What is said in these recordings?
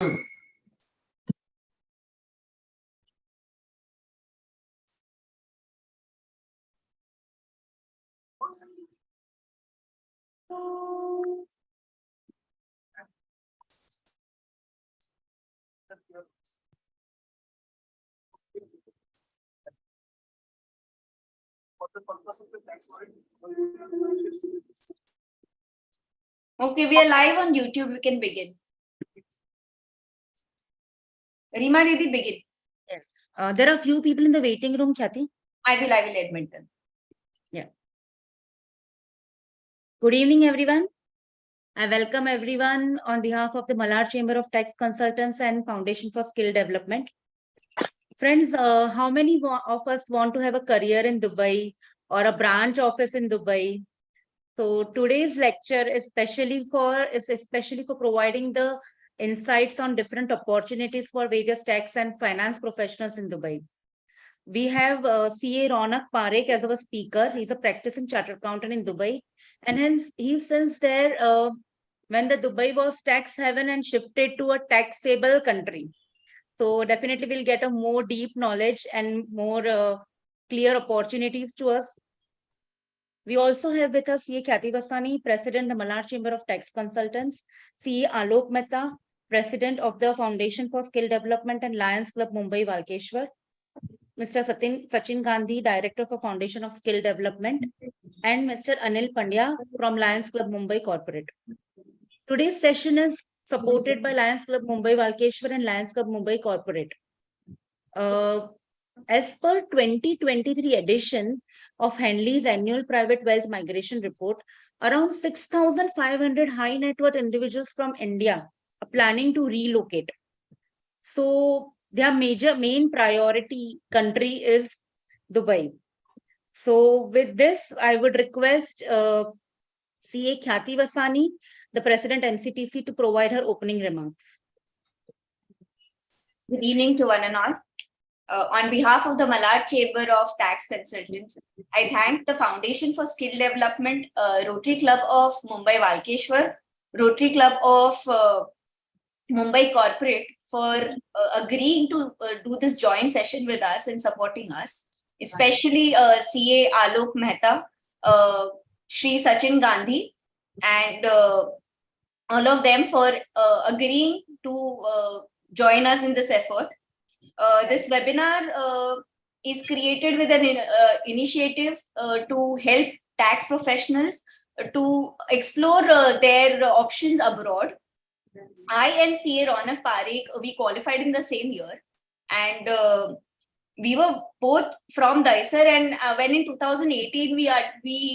Okay, we are live on YouTube. We can begin. Rima Didi, begin. Yes. There are a few people in the waiting room, Khyati. I will admit them. Yeah. Good evening, everyone. I welcome everyone on behalf of the Malad Chamber of Tax Consultants and Foundation for Skill Development. Friends, how many of us want to have a career in Dubai or a branch office in Dubai? So today's lecture is especially for providing the insights on different opportunities for various tax and finance professionals in Dubai. We have CA Ronak Parekh as our speaker. He's a practicing chartered accountant in Dubai. And hence he's since there when the Dubai was tax haven and shifted to a taxable country. So definitely we'll get a more deep knowledge and more clear opportunities to us. We also have with us CA Khyati Vasani, President, the Malad Chamber of Tax Consultants, CA Alok Mehta, President of the Foundation for Skill Development and Lions Club Mumbai Walkeshwar, Mr. Sachin Gandhi, Director for Foundation of Skill Development, and Mr. Anil Pandya from Lions Club Mumbai Corporate. Today's session is supported by Lions Club Mumbai Walkeshwar and Lions Club Mumbai Corporate. As per 2023 edition of Henley's annual private wealth migration report, around 6,500 high net worth individuals from India are planning to relocate. So their main priority country is Dubai. So with this, I would request CA Khyati Vasani, the President MCTC, to provide her opening remarks. Good evening to one and all. On behalf of the Malad Chamber of Tax Consultants, I thank the Foundation for Skill Development, Rotary Club of Mumbai Walkeshwar, Rotary Club of Mumbai Corporate for agreeing to do this joint session with us and supporting us, especially CA Alok Mehta, Shri Sachin Gandhi, and all of them for agreeing to join us in this effort. This webinar is created with an initiative to help tax professionals to explore their options abroad. I and CA Ronak Parekh, we qualified in the same year, and we were both from Daisar. And when in 2018 we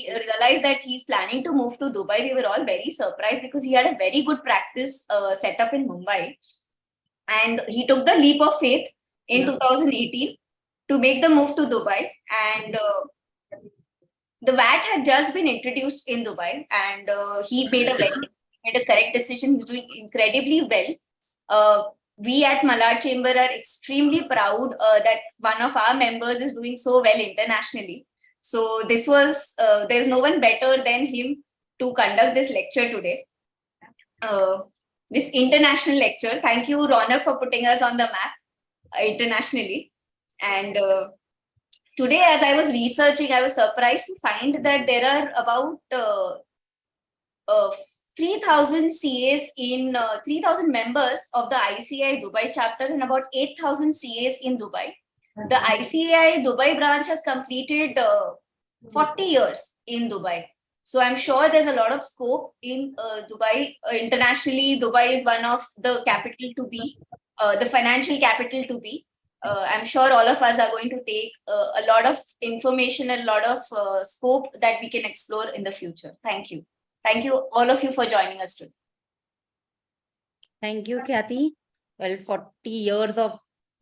realized that he's planning to move to Dubai, we were all very surprised because he had a very good practice set up in Mumbai, and he took the leap of faith in 2018 to make the move to Dubai. And the VAT had just been introduced in Dubai, and he made a correct decision. He's doing incredibly well. We at Malad Chamber are extremely proud that one of our members is doing so well internationally. So this was, there's no one better than him to conduct this lecture today. This international lecture. Thank you, Ronak, for putting us on the map internationally. And today, as I was researching, I was surprised to find that there are about 3,000 CAs in 3,000 members of the ICAI Dubai chapter and about 8,000 CAs in Dubai. The ICAI Dubai branch has completed 40 years in Dubai. So I'm sure there's a lot of scope in Dubai. Internationally, Dubai is one of the capital to be, the financial capital to be. I'm sure all of us are going to take a lot of information and a lot of scope that we can explore in the future. Thank you. Thank you, all of you, for joining us today. Thank you, Khyati. Well, 40 years of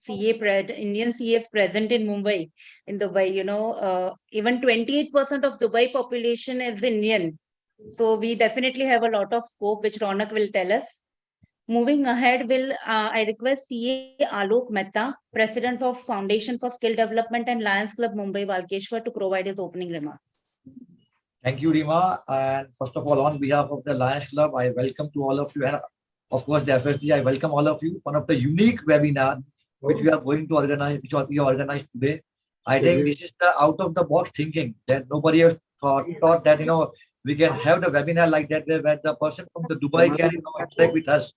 Indian CAs present in Mumbai, in Dubai, you know, even 28% of Dubai population is Indian. So we definitely have a lot of scope, which Ronak will tell us. Moving ahead, I request CA Alok Mehta, President of Foundation for Skill Development and Lions Club Mumbai Walkeshwar, to provide his opening remarks. Thank you, Rima. And first of all, on behalf of the Lions Club, I welcome to all of you. And of course, definitely, I welcome all of you. One of the unique webinar which we are going to organize, which we organized today. I think this is the out of the box thinking that nobody has thought that, we can have the webinar like that where the person from the Dubai can, interact with us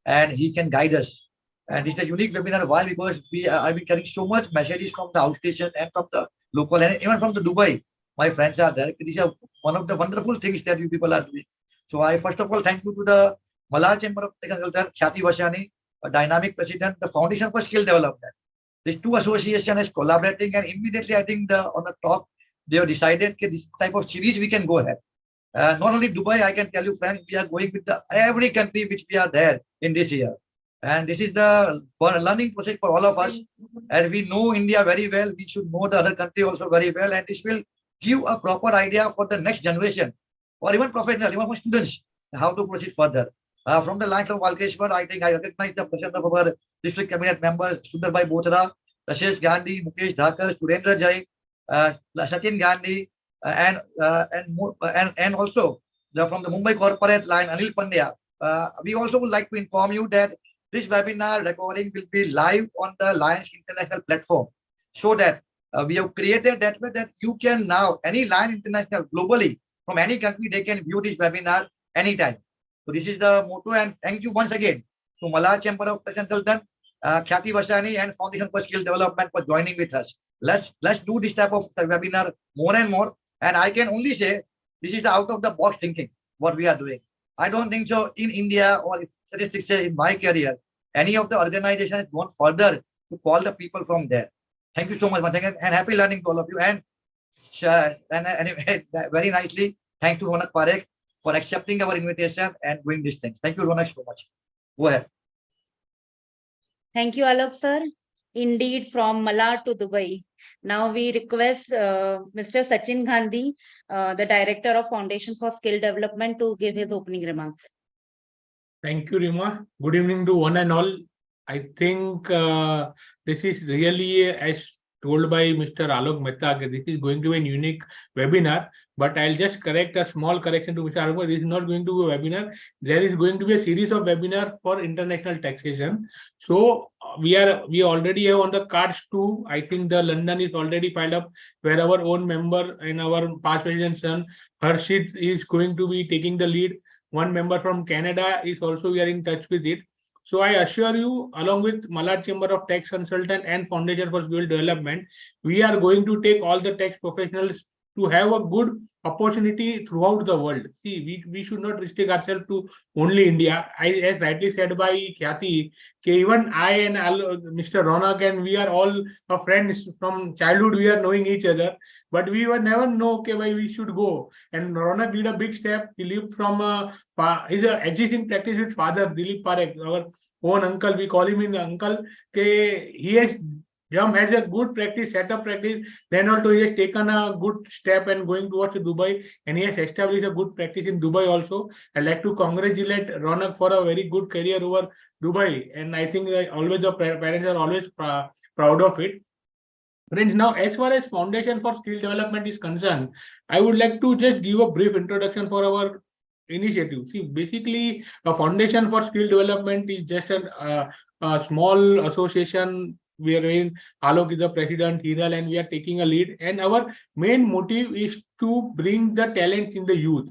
and he can guide us. And it's a unique webinar. Why? Because I've been getting so much messages from the outstation and from the local and even from the Dubai. My friends are there. This is one of the wonderful things that you people are doing. So I first of all thank you to the Malad Chamber of Consultants, Khyati Vasani, a dynamic president, the Foundation for Skill Development. These two associations is collaborating, and immediately I think on the talk they have decided that this type of series we can go ahead. Not only Dubai, I can tell you, friends, we are going with every country which we are there in this year. And this is the learning process for all of us. As we know India very well, we should know the other country also very well. And this will give a proper idea for the next generation, or even professionals, even for students, how to proceed further. From the lines of Walkeshwar, I think I recognize the presence of our district cabinet members, Sundarbhai Bothra, Rashesh Gandhi, Mukesh Dhakar, Surendra Jain, Sachin Gandhi, and also from the Mumbai corporate line, Anil Pandya. We also would like to inform you that this webinar recording will be live on the Lions International platform, so that we have created that way that you can now, any Lion International globally, from any country, they can view this webinar anytime. So this is the motto, and thank you once again to Malad Chamber of Consultants, Khyati Vasani and Foundation for Skill Development for joining with us. Let's do this type of webinar more and more. And I can only say this is the out of the box thinking what we are doing. I don't think so in India, or if statistics say in my career, any of the organization has gone further to call the people from there. Thank you so much once again, and happy learning to all of you. And very nicely, thank to Ronak Parekh for accepting our invitation and doing this thing. Thank you, Ronak, so much. Go ahead. Thank you, Alok sir. Indeed, from Malad to Dubai. Now we request Mr. Sachin Gandhi, the Director of Foundation for Skill Development, to give his opening remarks. Thank you, Rima. Good evening to one and all. I think this is really, as told by Mr. Alok Mehta, this is going to be a unique webinar. But I'll just correct a small correction to Mr. Alok. This is not going to be a webinar. There is going to be a series of webinars for international taxation. So we already have on the cards too. I think the London is already piled up, where our own member and our past president son Harshit is going to be taking the lead. One member from Canada is also, we are in touch with it. So I assure you, along with Malad Chamber of Tax Consultants and Foundation for Skill Development, we are going to take all the tax professionals to have a good opportunity throughout the world. See, we should not restrict ourselves to only India. As rightly said by Khyati, even I and Mr. Ronak, and we are all friends from childhood, we are knowing each other. But we will never know why we should go. And Ronak did a big step. He lived from his existing practice with father, Dilip Parekh, our own uncle. We call him in uncle. He has has a good practice, setup practice. Then also he has taken a good step and going towards Dubai. And he has established a good practice in Dubai also. I'd like to congratulate Ronak for a very good career over Dubai. And I think always the parents are always proud of it. Friends, now as far as Foundation for Skill Development is concerned, I would like to just give a brief introduction for our initiative. See, basically, a Foundation for Skill Development is just a small association wherein Alok is the president, Hiral, and we are taking a lead. And our main motive is to bring the talent in the youth.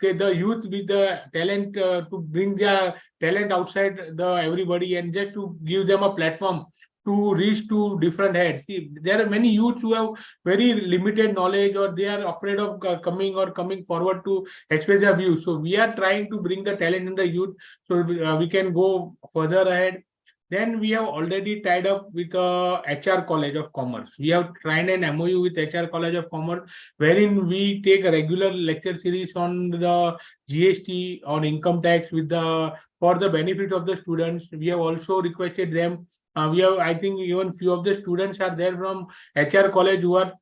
Okay, the youth with the talent, to bring their talent outside the everybody, and just to give them a platform to reach to different heads. See, there are many youths who have very limited knowledge, or they are afraid of coming forward to express their views. So we are trying to bring the talent in the youth, so we can go further ahead. Then we have already tied up with HR College of Commerce. We have signed an MOU with HR College of Commerce, wherein we take a regular lecture series on the GST, on income tax, for the benefit of the students. We have also requested them. I think even few of the students are there from HR College who are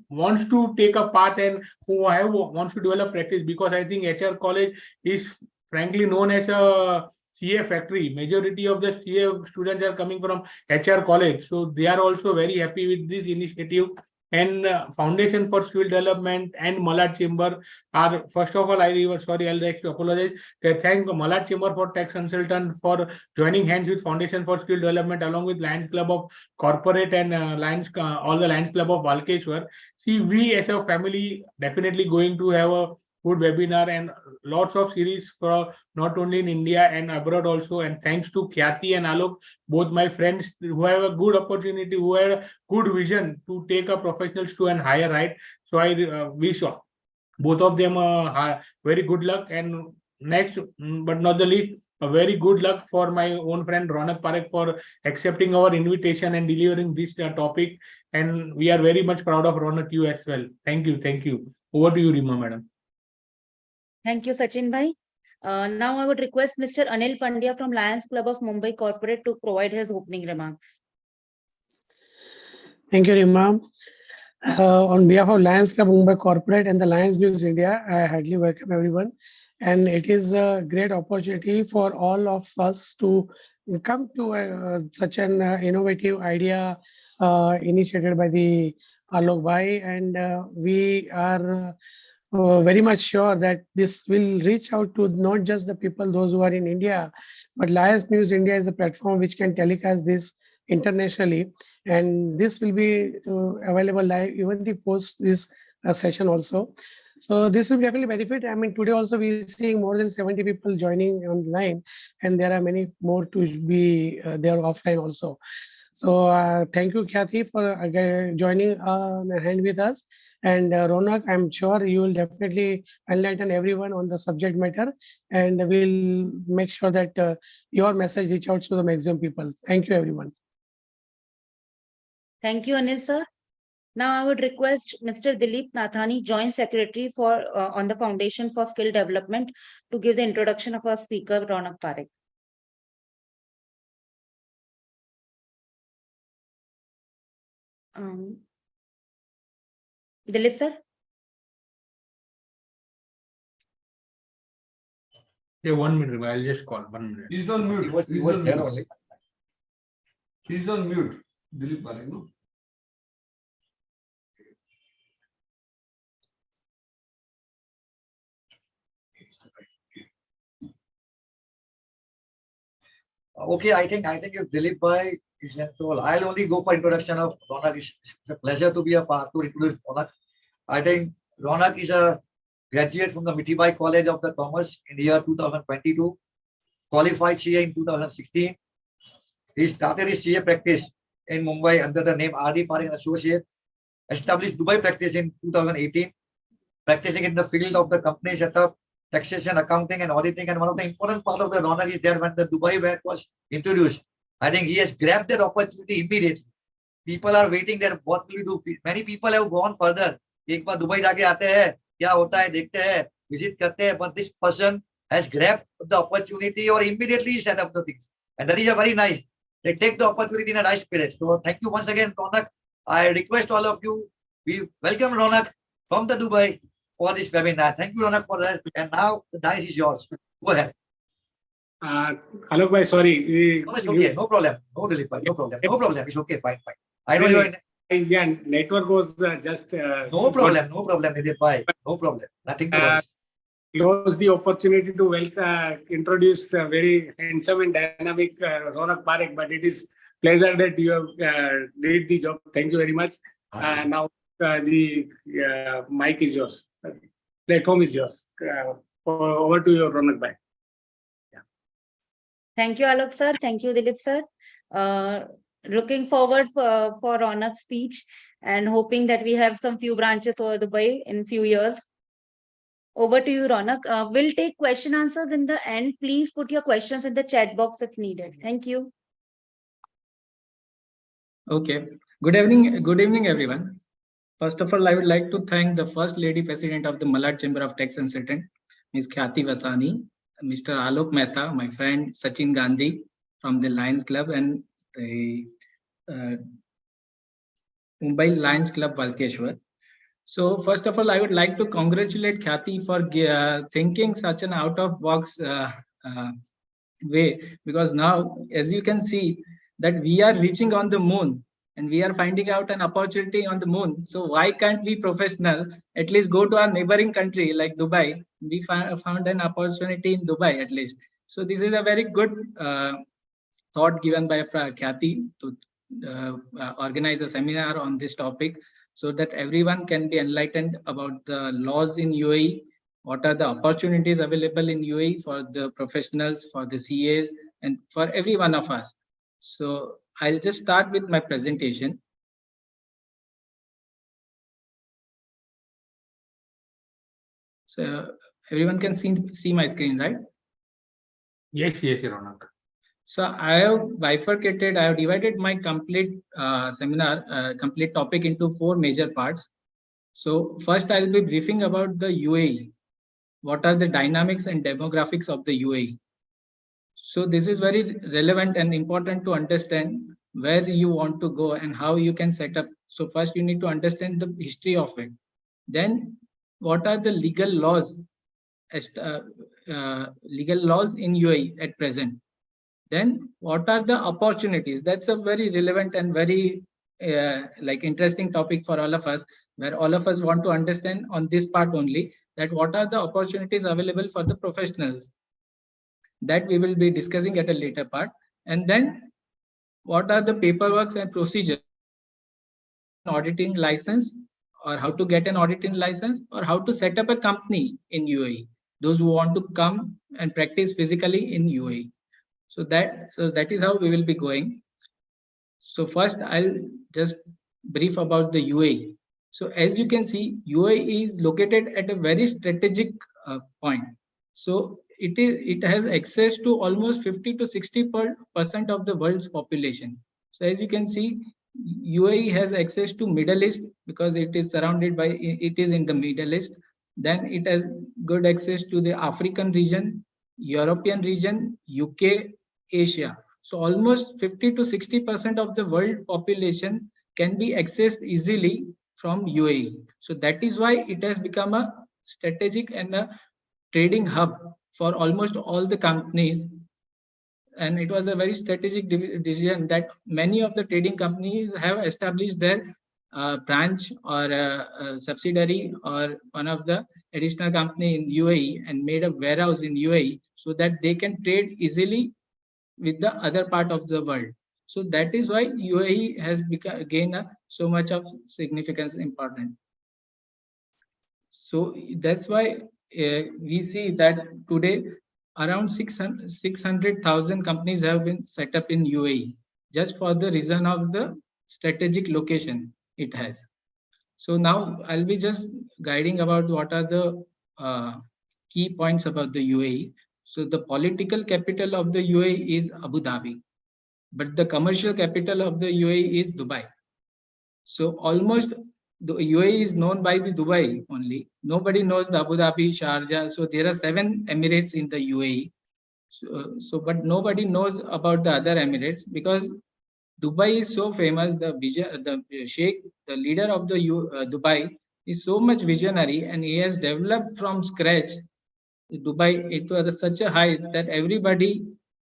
wants to take a part and who wants to develop practice, because I think HR College is frankly known as a CA factory. Majority of the CA students are coming from HR College. So they are also very happy with this initiative. And Foundation for Skill Development and Malad Chamber are, first of all, I'll like to apologize. Thank Malad Chamber for Tax Consultant for joining hands with Foundation for Skill Development along with Lions Club of Corporate and all the Lions Club of Walkeshwar. See, we as a family definitely going to have a good webinar and lots of series for not only in India and abroad also. And thanks to Khyati and Alok, both my friends who have a good opportunity, who have a good vision to take a professionals to an higher height. So I wish both of them very good luck. And next, but not the least, a very good luck for my own friend Ronak Parekh for accepting our invitation and delivering this topic. And we are very much proud of Ronak, you as well. Thank you. Thank you. Over to you, Rima madam. Thank you, Sachin bhai. Now I would request Mr. Anil Pandya from Lions Club of Mumbai Corporate to provide his opening remarks. Thank you, Rima. On behalf of Lions Club Mumbai Corporate and the Lions News India, I heartily welcome everyone. And it is a great opportunity for all of us to come to such an innovative idea initiated by the Alok Bhai. And we are very much sure that this will reach out to not just the people, those who are in India, but Lions News India is a platform which can telecast this internationally. And this will be available live, even the post this session also. So this will definitely benefit. I mean, today also we're seeing more than 70 people joining online, and there are many more to be there offline also. So thank you, Khyati, for joining hand with us. And Ronak, I'm sure you will definitely enlighten everyone on the subject matter, and we'll make sure that your message reach out to the maximum people. Thank you, everyone. Thank you, Anil sir. Now I would request Mr. Dilip Nathani, Joint Secretary for on the Foundation for Skill Development, to give the introduction of our speaker, Ronak Parekh. Dilip sir. Yeah, 1 minute. I'll just call 1 minute. He's on mute. He was there only. He's on mute. Dilip Parekh, no? Okay, I think if Dilip Bhai is told, I'll only go for introduction of Ronak. It's a pleasure to be a part to introduce Ronak. I think Ronak is a graduate from the Mithibai College of the Commerce in the year 2022, qualified CA in 2016. He started his CA practice in Mumbai under the name R.D. Parekh & Associate, established Dubai practice in 2018, practicing in the field of the company setup, taxation, accounting, and auditing. And one of the important part of the Ronak is there when the Dubai VAT was introduced. I think he has grabbed that opportunity immediately. People are waiting there. What will we do? Many people have gone further. एक बार Dubai जाके आते हैं, क्या होता है देखते हैं, visit करते हैं. But this person has grabbed the opportunity or immediately set up the things, and that is a very nice. They take the opportunity in a nice spirit. So thank you once again, Ronak. I request all of you, we welcome Ronak from the Dubai for this webinar. Thank you, Ronak, for that. And now the dice is yours. Go ahead. Alok bhai, sorry. No, it's okay. No problem. No, Dilip bhai. No problem. No problem. It's okay. Fine, fine. I know you're in. Yeah, network was just. No problem. No problem, Dilip bhai. No problem. Nothing to worry. Close the opportunity to introduce a very handsome and dynamic Ronak Parekh, but it is pleasure that you have did the job. Thank you very much. Now the mic is yours. Platform is yours. Over to you, Ronak bhai. Thank you, Alok sir. Thank you, Dilip sir. Looking forward for Ronak's speech and hoping that we have some few branches over Dubai in few years. Over to you, Ronak. We'll take question answers in the end. Please put your questions in the chat box if needed. Thank you. Okay. Good evening, everyone. First of all, I would like to thank the First Lady President of the Malad Chamber of Tax Consultants, Ms. Khyati Vasani, Mr. Alok Mehta, my friend Sachin Gandhi from the Lions Club, and the Mumbai Lions Club Walkeshwar. So first of all, I would like to congratulate Khyati for thinking such an out-of-box way, because now, as you can see, that we are reaching on the moon, and we are finding out an opportunity on the moon. So why can't we professional at least go to our neighboring country like Dubai? We found an opportunity in Dubai at least. So this is a very good thought given by Khyati to organize a seminar on this topic, so that everyone can be enlightened about the laws in UAE, what are the opportunities available in UAE for the professionals, for the CAs, and for every one of us. So I'll just start with my presentation. So everyone can see my screen, right? Yes, yes, Ronak. So I have bifurcated, I have divided my complete seminar, complete topic into 4 major parts. So first I'll be briefing about the UAE. What are the dynamics and demographics of the UAE? So this is very relevant and important to understand where you want to go and how you can set up. So first you need to understand the history of it. Then what are the legal laws in UAE at present? Then what are the opportunities? That's a very relevant and very interesting topic for all of us, where all of us want to understand on this part only, that what are the opportunities available for the professionals, that we will be discussing at a later part. And then what are the paperwork and procedures, auditing license, or how to get an auditing license, or how to set up a company in UAE, those who want to come and practice physically in UAE. So that is how we will be going. So first I'll just brief about the UAE. So as you can see, UAE is located at a very strategic point. So it has access to almost 50 to 60% of the world's population. So as you can see, UAE has access to Middle East because it is surrounded by, it is in the Middle East. Then it has good access to the African region, European region, UK, Asia. So almost 50 to 60% of the world population can be accessed easily from UAE. So that is why it has become a strategic and a trading hub for almost all the companies. And it was a very strategic decision that many of the trading companies have established their branch or a subsidiary or one of the additional company in UAE and made a warehouse in UAE so that they can trade easily with the other part of the world. So that is why UAE has gained so much of significance important. So that's why we see that today around 600,000 companies have been set up in UAE just for the reason of the strategic location it has. So now I'll be just guiding about what are the key points about the UAE. So the political capital of the UAE is Abu Dhabi, but the commercial capital of the UAE is Dubai. So almost the UAE is known by the Dubai only. Nobody knows the Abu Dhabi, Sharjah. So there are 7 Emirates in the UAE. But nobody knows about the other Emirates because Dubai is so famous. The Sheikh, the leader of the Dubai, is so much visionary, and he has developed from scratch Dubai. It was such a height that everybody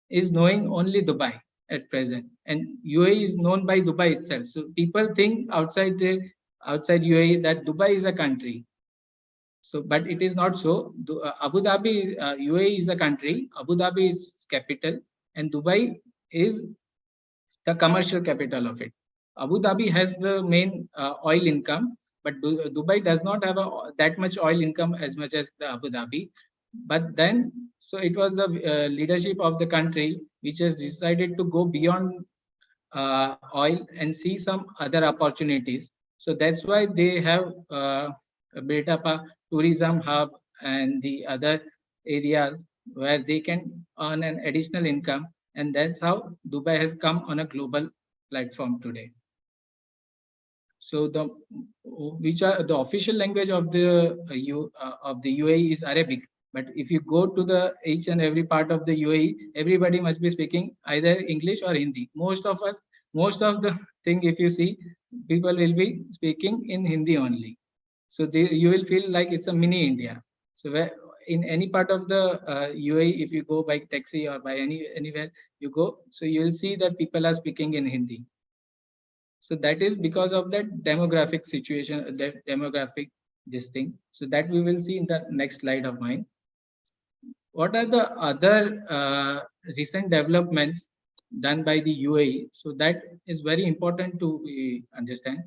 is knowing only Dubai at present, and UAE is known by Dubai itself. So people think outside UAE that Dubai is a country. So, but it is not so. Abu Dhabi, UAE is a country. Abu Dhabi is capital, and Dubai is the commercial capital of it. Abu Dhabi has the main oil income, but Dubai does not have that much oil income as much as the Abu Dhabi. But then, so it was the leadership of the country which has decided to go beyond oil and see some other opportunities. So that's why they have built up a tourism hub and the other areas where they can earn an additional income. And that's how Dubai has come on a global platform today. So the official language of the UAE is Arabic. But if you go to the each and every part of the UAE, everybody must be speaking either English or Hindi. Most of the thing, if you see, people will be speaking in Hindi only. So you will feel like it's a mini India. So where in any part of the UAE, if you go by taxi or by anywhere you go, so you will see that people are speaking in Hindi. So that is because of that demographic situation, demographic this thing. So that we will see in the next slide of mine. What are the other recent developments done by the UAE? So that is very important to understand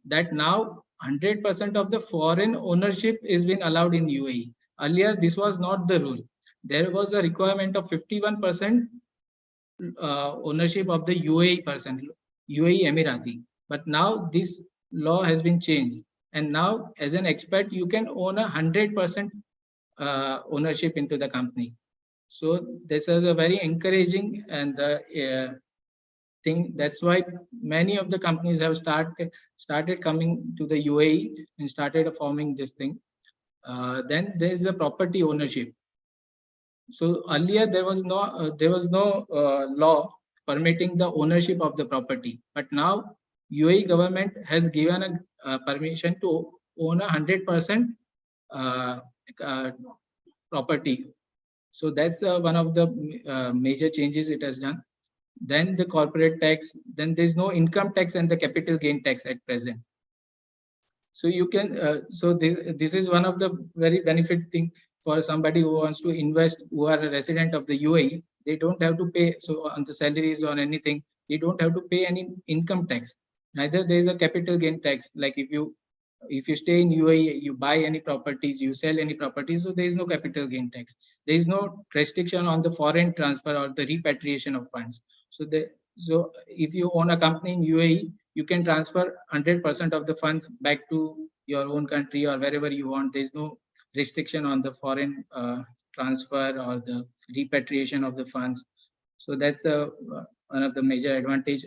that now 100% of the foreign ownership is been allowed in UAE. Earlier, this was not the rule. There was a requirement of 51% ownership of the UAE person, UAE Emirati. But now this law has been changed. And now as an expat, you can own 100% ownership into the company. So this is a very encouraging and thing. That's why many of the companies have started coming to the UAE and started forming this thing. Then there is a property ownership. So earlier there was no law permitting the ownership of the property, but now UAE government has given a permission to own 100% property. So that's one of the major changes it has done. Then the corporate tax, then there's no income tax and the capital gain tax at present. So you can, so this is one of the very benefit thing for somebody who wants to invest, who are a resident of the UAE. They don't have to pay, so on the salaries or anything, they don't have to pay any income tax. Neither there is a capital gain tax. Like if you stay in UAE, you buy any properties, you sell any properties, so there is no capital gain tax. There is no restriction on the foreign transfer or the repatriation of funds. So if you own a company in UAE, you can transfer 100% of the funds back to your own country or wherever you want. There is no restriction on the foreign transfer or the repatriation of the funds. So that's one of the major advantage.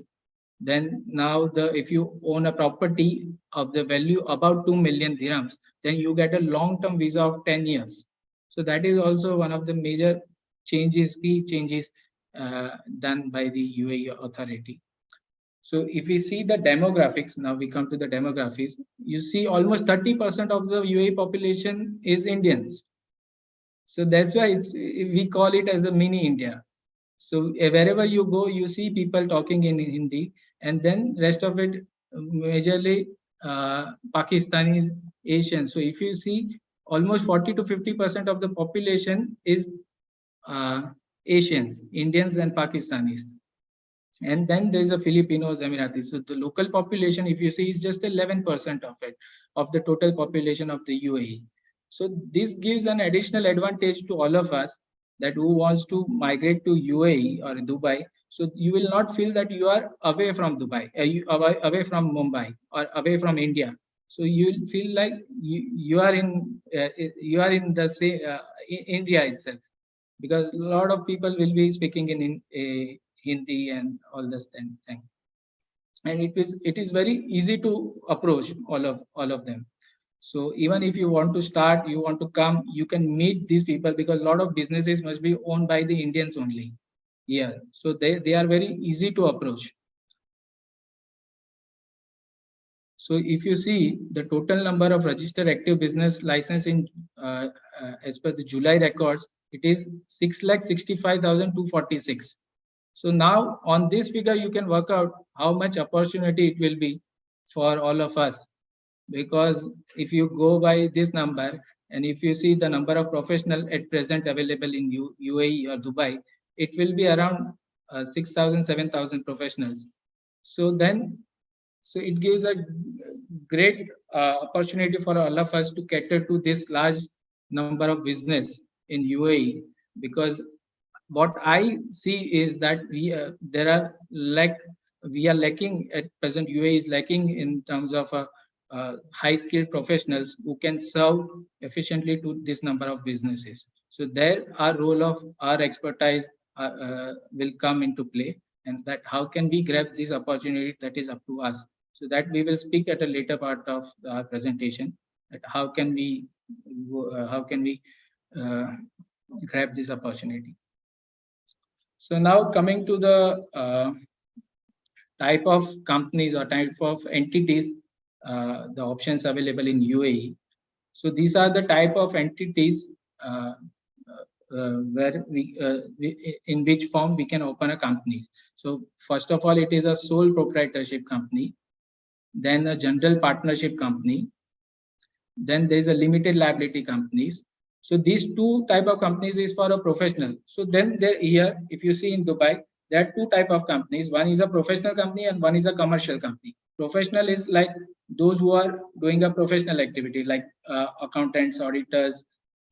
Then now if you own a property of the value about 2 million dirhams, then you get a long-term visa of 10 years. So that is also one of the major changes, key changes done by the UAE authority. So if we see the demographics, now we come to the demographics, you see almost 30% of the UAE population is Indians. So that's why we call it as a mini India. So wherever you go, you see people talking in Hindi, and then rest of it majorly Pakistanis, Asians. So if you see, almost 40 to 50% of the population is Asians, Indians and Pakistanis. And then there's a Filipinos, Emiratis. So the local population, if you see, is just 11% of it, of the total population of the UAE. So this gives an additional advantage to all of us that who wants to migrate to UAE or Dubai. So you will not feel that you are away from Dubai, away from Mumbai or away from India. So you will feel like you are in the same India itself, because a lot of people will be speaking in Hindi and all this thing. And it is very easy to approach all of them. So even if you want to start, you want to come, you can meet these people, because a lot of businesses must be owned by the Indians only. Yeah, so they are very easy to approach. So if you see the total number of registered active business license in as per the July records, it is 6,65,246. So now on this figure, you can work out how much opportunity it will be for all of us. Because if you go by this number, and if you see the number of professionals at present available in UAE or Dubai, it will be around 6,000, 7,000 professionals. So it gives a great opportunity for all of us to cater to this large number of business in UAE, because what I see is that we are lacking at present. UAE is lacking in terms of high-skilled professionals who can serve efficiently to this number of businesses. So there, our role of our expertise will come into play, and that how can we grab this opportunity, that is up to us. So that we will speak at a later part of our presentation, that how can we grab this opportunity. So now coming to the type of companies or type of entities, the options available in UAE. So these are the type of entities where in which form we can open a company. So first of all, it is a sole proprietorship company. then a general partnership company, then there's a limited liability companies. So these two type of companies is for a professional. So then there here, if you see in Dubai, there are two type of companies. One is a professional company and one is a commercial company. Professional is like those who are doing a professional activity, like accountants, auditors,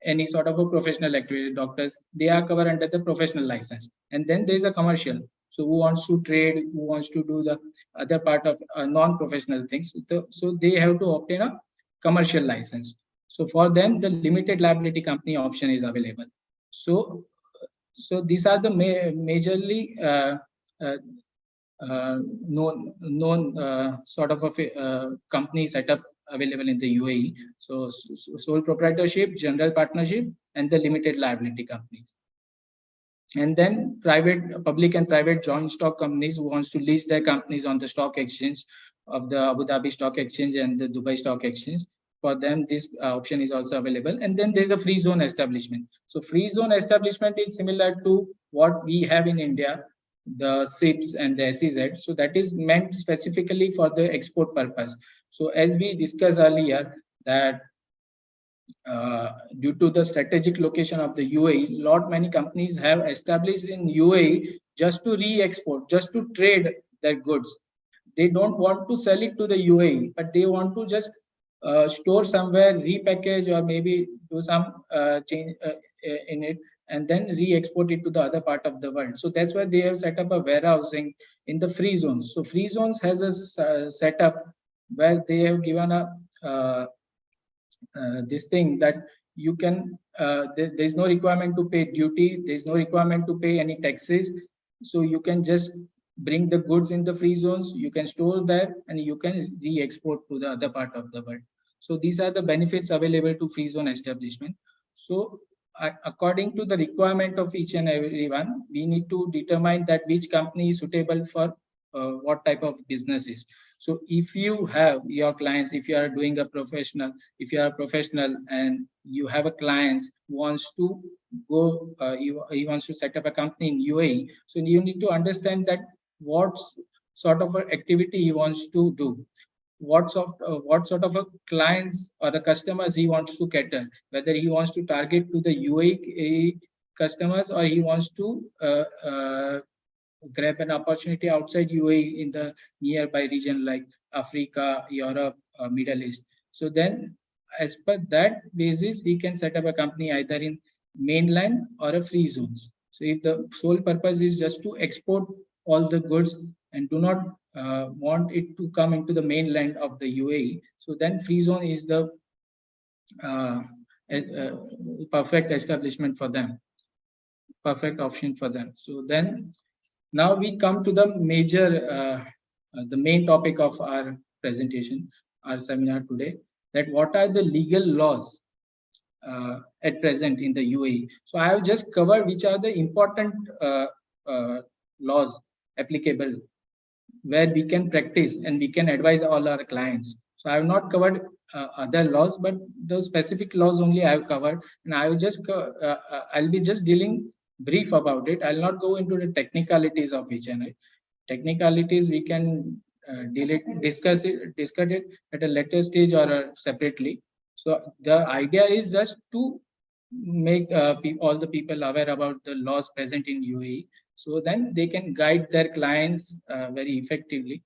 any sort of a professional activity, doctors, they are covered under the professional license. And then there is a commercial. So who wants to trade, who wants to do the other part of non-professional things. So they have to obtain a commercial license. So for them, the limited liability company option is available. So these are the majorly known sort of a company setup available in the UAE. So sole proprietorship, general partnership, and the limited liability companies. And then public and private joint stock companies who wants to list their companies on the stock exchange of the Abu Dhabi Stock Exchange and the Dubai Stock Exchange. For them, this option is also available. And then there's a free zone establishment. So free zone establishment is similar to what we have in India, the SIPs and the SEZ. So that is meant specifically for the export purpose. So as we discussed earlier, that due to the strategic location of the UAE, many companies have established in UAE just to re-export, just to trade their goods. They don't want to sell it to the UAE, but they want to just store somewhere, repackage, or maybe do some change in it, and then re-export it to the other part of the world. So that's why they have set up a warehousing in the free zones. So free zones has a setup where they have given a this thing that you can there's no requirement to pay duty, there's no requirement to pay any taxes. So you can just bring the goods in the free zones, you can store there, and you can re-export to the other part of the world. So these are the benefits available to free zone establishment. So according to the requirement of each and everyone, we need to determine that which company is suitable for what type of businesses. So if you have your clients, if you are doing a professional, if you are a professional and you have a client who wants to go, he wants to set up a company in UAE. So you need to understand that what sort of activity he wants to do, what sort of a clients or the customers he wants to cater, whether he wants to target to the UAE customers or he wants to grab an opportunity outside UAE in the nearby region like Africa, Europe, Middle East. So then as per that basis, he can set up a company either in mainland or a free zones. So if the sole purpose is just to export all the goods and do not want it to come into the mainland of the UAE, so then free zone is the perfect establishment for them, perfect option for them. So then now we come to the major, the main topic of our presentation, our seminar today, that what are the legal laws at present in the UAE. So I have just covered which are the important laws applicable where we can practice and we can advise all our clients. So I have not covered other laws, but those specific laws only I have covered, and I will just I'll be just dealing brief about it. I'll not go into the technicalities of each and every. Technicalities we can discuss it at a later stage or separately. So the idea is just to make all the people aware about the laws present in UAE, so then they can guide their clients very effectively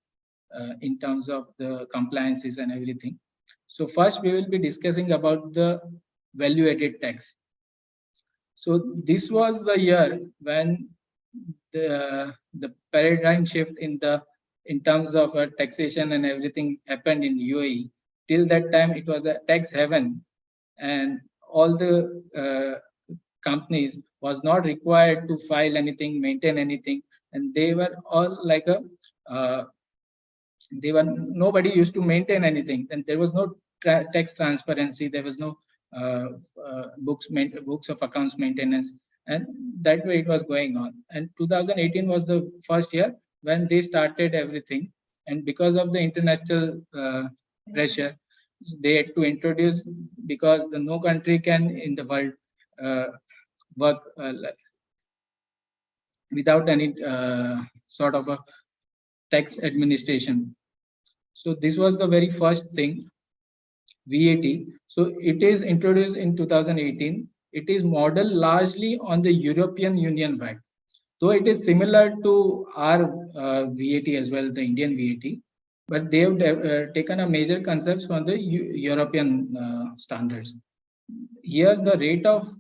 in terms of the compliances and everything. So first we will be discussing about the value-added tax. So this was the year when the paradigm shift in terms of taxation and everything happened in UAE. Till that time, it was a tax haven, and all the companies was not required to file anything, maintain anything, and they were all like nobody used to maintain anything, and there was no tax transparency. There was no books of accounts maintenance, and that way it was going on. And 2018 was the first year when they started everything, and because of the international pressure, they had to introduce, because no country can in the world work without any sort of a tax administration. So this was the very first thing, VAT. So it is introduced in 2018. It is modeled largely on the European Union VAT. Though it is similar to our VAT as well, the Indian VAT, but they have taken a major concepts from the European standards. Here, the rate of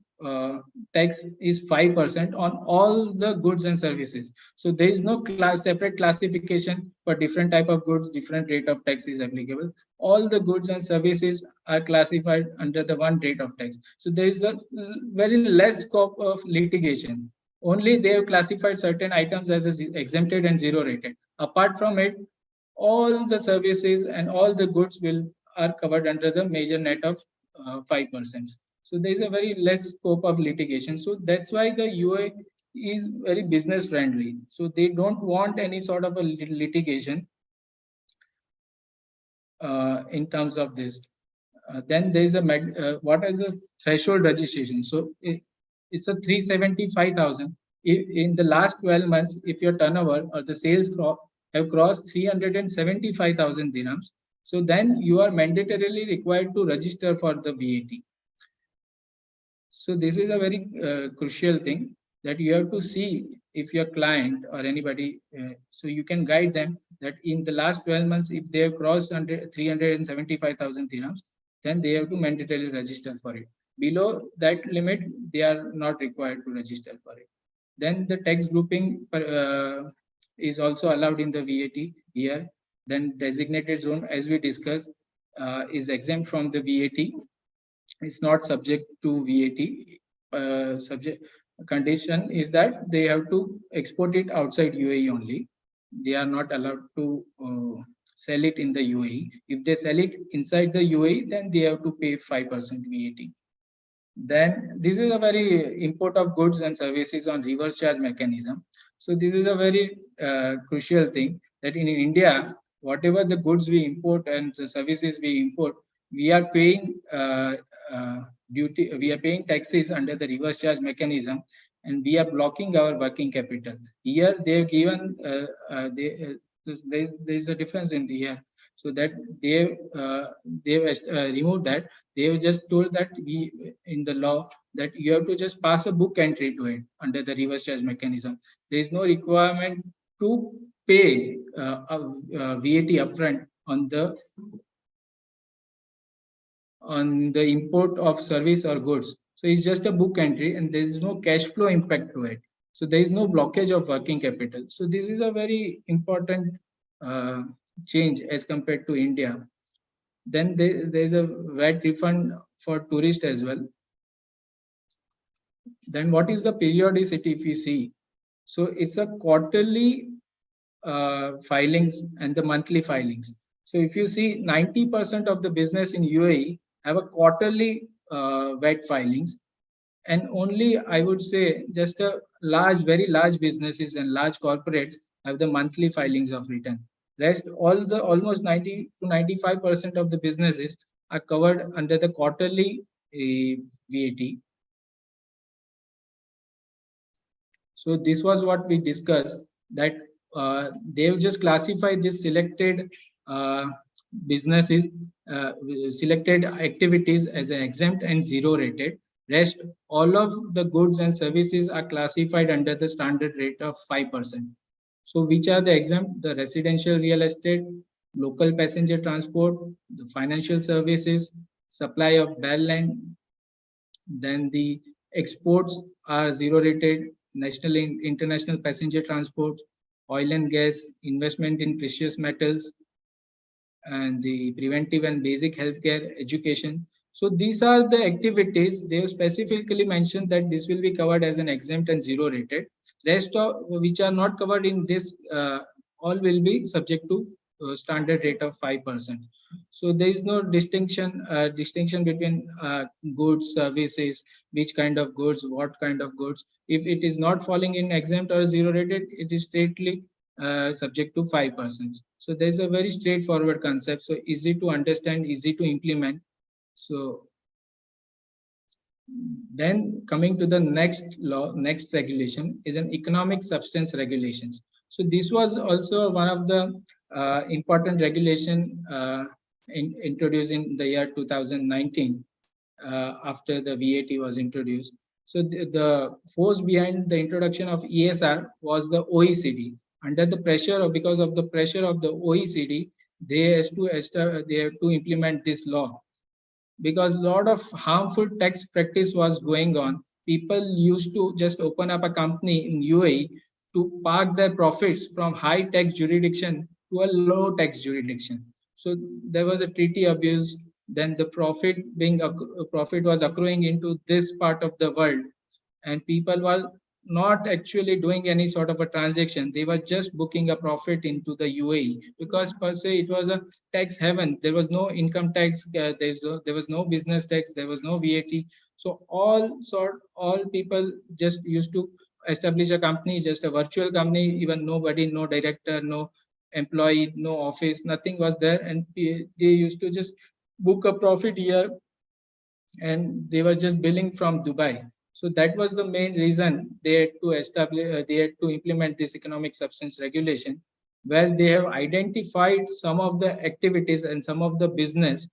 tax is 5% on all the goods and services. So there is no separate classification for different type of goods, different rate of tax is applicable. All the goods and services are classified under the one rate of tax. So there is a very less scope of litigation. Only they have classified certain items as exempted and zero rated. Apart from it, all the services and all the goods are covered under the major net of 5%. So there is a very less scope of litigation. So that's why the UAE is very business friendly. So they don't want any sort of a litigation in terms of this. Then there is a what is the threshold registration? So it's a 375,000. In the last 12 months, if your turnover or the sales have crossed 375,000 dirhams, so then you are mandatorily required to register for the VAT. So this is a very crucial thing that you have to see if your client or anybody, so you can guide them that in the last 12 months, if they have crossed under 375,000 dirhams, then they have to mandatorily register for it. Below that limit, they are not required to register for it. Then the tax grouping is also allowed in the VAT here. Then designated zone, as we discussed, is exempt from the VAT. It's not subject to VAT. Subject condition is that they have to export it outside UAE only. They are not allowed to sell it in the UAE. If they sell it inside the UAE, then they have to pay 5% VAT. Then this is a very import of goods and services on reverse charge mechanism. So this is a very crucial thing that in India, whatever the goods we import and the services we import, we are paying duty. We are paying taxes under the reverse charge mechanism, and we are blocking our working capital. Here they have given there is a difference in the here, so that they have removed that. They have just told that we in the law that you have to just pass a book entry to it under the reverse charge mechanism. There is no requirement to pay VAT upfront on the import of service or goods. So it's just a book entry and there is no cash flow impact to it. So there is no blockage of working capital. So this is a very important change as compared to India. Then there is a VAT refund for tourists as well. Then what is the periodicity if we see? So it's a quarterly filings and the monthly filings. So if you see 90% of the business in UAE have a quarterly VAT filings, and only I would say just a very large businesses and large corporates have the monthly filings of return. Rest almost 90 to 95% of the businesses are covered under the quarterly VAT. So this was what we discussed, that they've just classified this selected businesses, selected activities as an exempt and zero rated. Rest, all of the goods and services are classified under the standard rate of 5%. So which are the exempt? The residential real estate, local passenger transport, the financial services, supply of bare land. Then the exports are zero rated, national and international passenger transport, oil and gas, investment in precious metals, and the preventive and basic healthcare, education. So these are the activities. They have specifically mentioned that this will be covered as an exempt and zero rated. Rest of which are not covered in this, all will be subject to standard rate of 5%. So there is no distinction between goods, services, which kind of goods, what kind of goods. If it is not falling in exempt or zero rated, it is straightly subject to 5%. So there is a very straightforward concept. So easy to understand, easy to implement. So then coming to the next law, next regulation is an economic substance regulations. So this was also one of the important regulation introduced in the year 2019 after the VAT was introduced. So the force behind the introduction of ESR was the OECD. Under the pressure, or because of the pressure of the OECD, they have to implement this law, because a lot of harmful tax practice was going on. People used to just open up a company in UAE to park their profits from high tax jurisdiction to a low tax jurisdiction. So there was a treaty abuse. Then the profit was accruing into this part of the world, and people were not actually doing any sort of a transaction. They were just booking a profit into the UAE, because per se it was a tax heaven. There was no income tax, there was no business tax, there was no VAT. So all people just used to establish a company, just a virtual company, even nobody, no director, no employee, no office, nothing was there, and they used to just book a profit here, and they were just billing from Dubai. So that was the main reason they had to they had to implement this economic substance regulation, where they have identified some of the activities and some of the business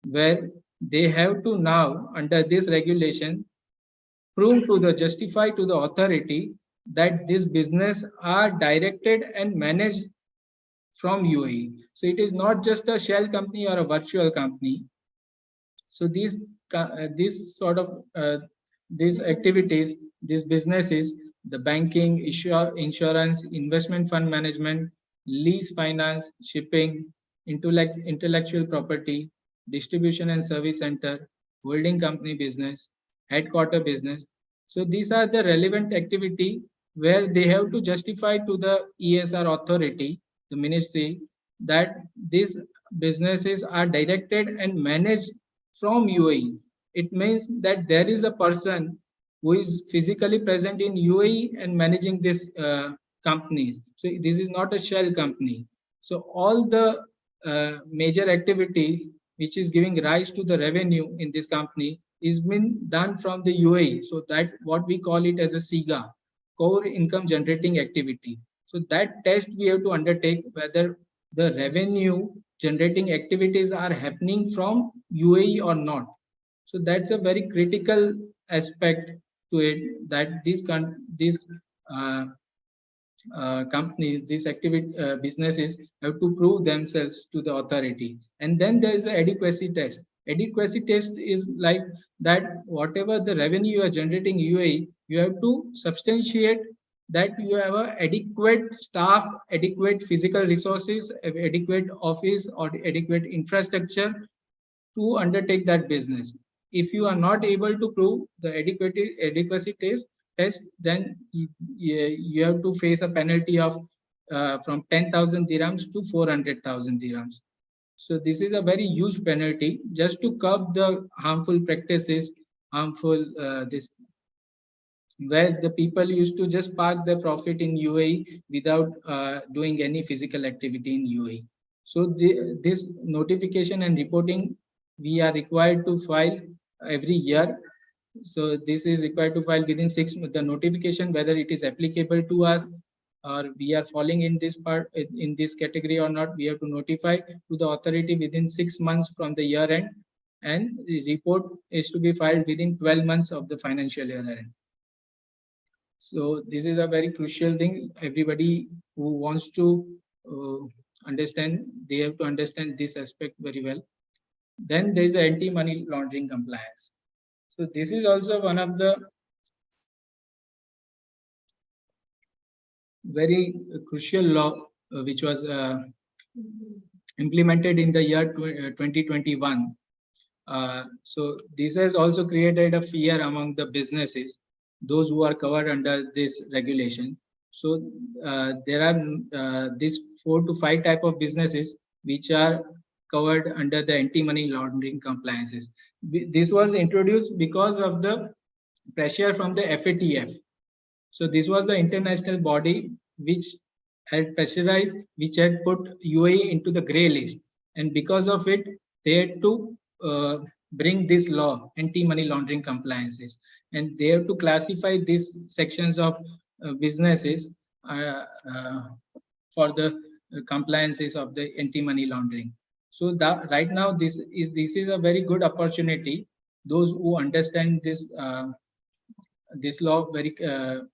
where they have to now, under this regulation, justify to the authority that this business are directed and managed from UAE. So it is not just a shell company or a virtual company. So these activities, these businesses, the banking, insurance, investment fund management, lease finance, shipping, intellectual property, distribution and service center, holding company business, headquarter business. So these are the relevant activity where they have to justify to the ESR authority, the ministry, that these businesses are directed and managed from UAE. It means that there is a person who is physically present in UAE and managing this companies. So this is not a shell company. So all the major activities which is giving rise to the revenue in this company is been done from the UAE. So that what we call it as a CIGA, core income generating activity. So that test we have to undertake whether the revenue generating activities are happening from UAE or not. So that's a very critical aspect to it, that these companies, these businesses have to prove themselves to the authority. And then there is an adequacy test. Adequacy test is like that whatever the revenue you are generating in UAE, you have to substantiate that you have a adequate staff, adequate physical resources, adequate office or adequate infrastructure to undertake that business. If you are not able to prove the adequacy test, then you have to face a penalty of from 10,000 dirhams to 400,000 dirhams. So this is a very huge penalty just to curb the harmful practices, where the people used to just park their profit in UAE without doing any physical activity in UAE. So this notification and reporting we are required to file every year. So this is required to file within 6 months. The notification, whether it is applicable to us or we are falling in this part, in this category or not, we have to notify to the authority within 6 months from the year end, and the report is to be filed within 12 months of the financial year end. So this is a very crucial thing. Everybody who wants to understand, they have to understand this aspect very well. Then there is anti-money laundering compliance. So this is also one of the very crucial law which was implemented in the year 2021. So this has also created a fear among the businesses, those who are covered under this regulation. So there are these 4 to 5 type of businesses which are covered under the anti-money laundering compliances. This was introduced because of the pressure from the FATF. So this was the international body which had pressurized, which had put UAE into the grey list. And because of it, they had to bring this law, anti-money laundering compliances. And they have to classify these sections of businesses for the compliances of the anti-money laundering. So that right now this is a very good opportunity. Those who understand this law very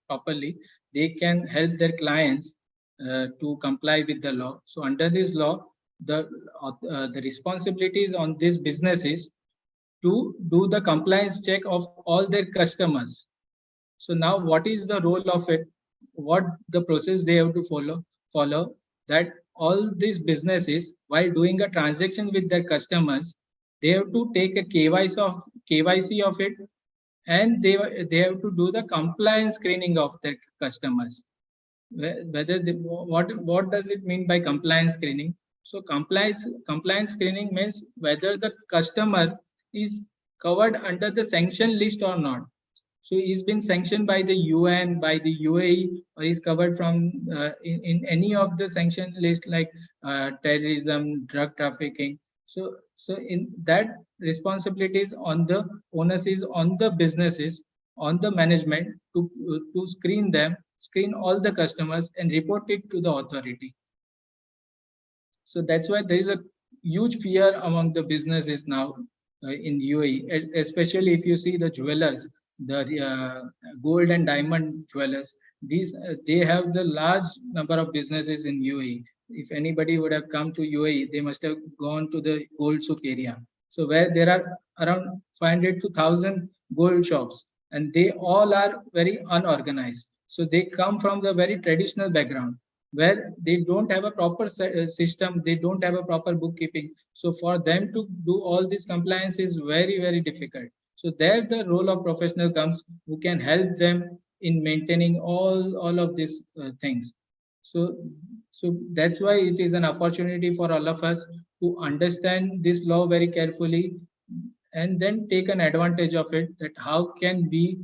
properly, they can help their clients to comply with the law. So under this law, the responsibilities on these businesses to do the compliance check of all their customers. So now what is the role of it? What the process they have to follow that all these businesses, while doing a transaction with their customers, they have to take a KYC of it, and they have to do the compliance screening of their customers. Whether what does it mean by compliance screening? So compliance screening means whether the customer is covered under the sanction list or not. So he's been sanctioned by the UN, by the UAE, or he's covered from in any of the sanction list like terrorism, drug trafficking. So in that, responsibilities on the onus is on the businesses, on the management to screen them, screen all the customers and report it to the authority. So that's why there is a huge fear among the businesses now in UAE, especially if you see the jewelers, the gold and diamond jewelers. These they have the large number of businesses in UAE. If anybody would have come to UAE, they must have gone to the gold souk area. So where there are around 500 to 1,000 gold shops, and they all are very unorganized. So they come from the very traditional background where they don't have a proper system, they don't have a proper bookkeeping. So for them to do all this compliance is very, very difficult. So there the role of professional comes, who can help them in maintaining all of these things. So that's why it is an opportunity for all of us to understand this law very carefully and then take an advantage of it, that how can we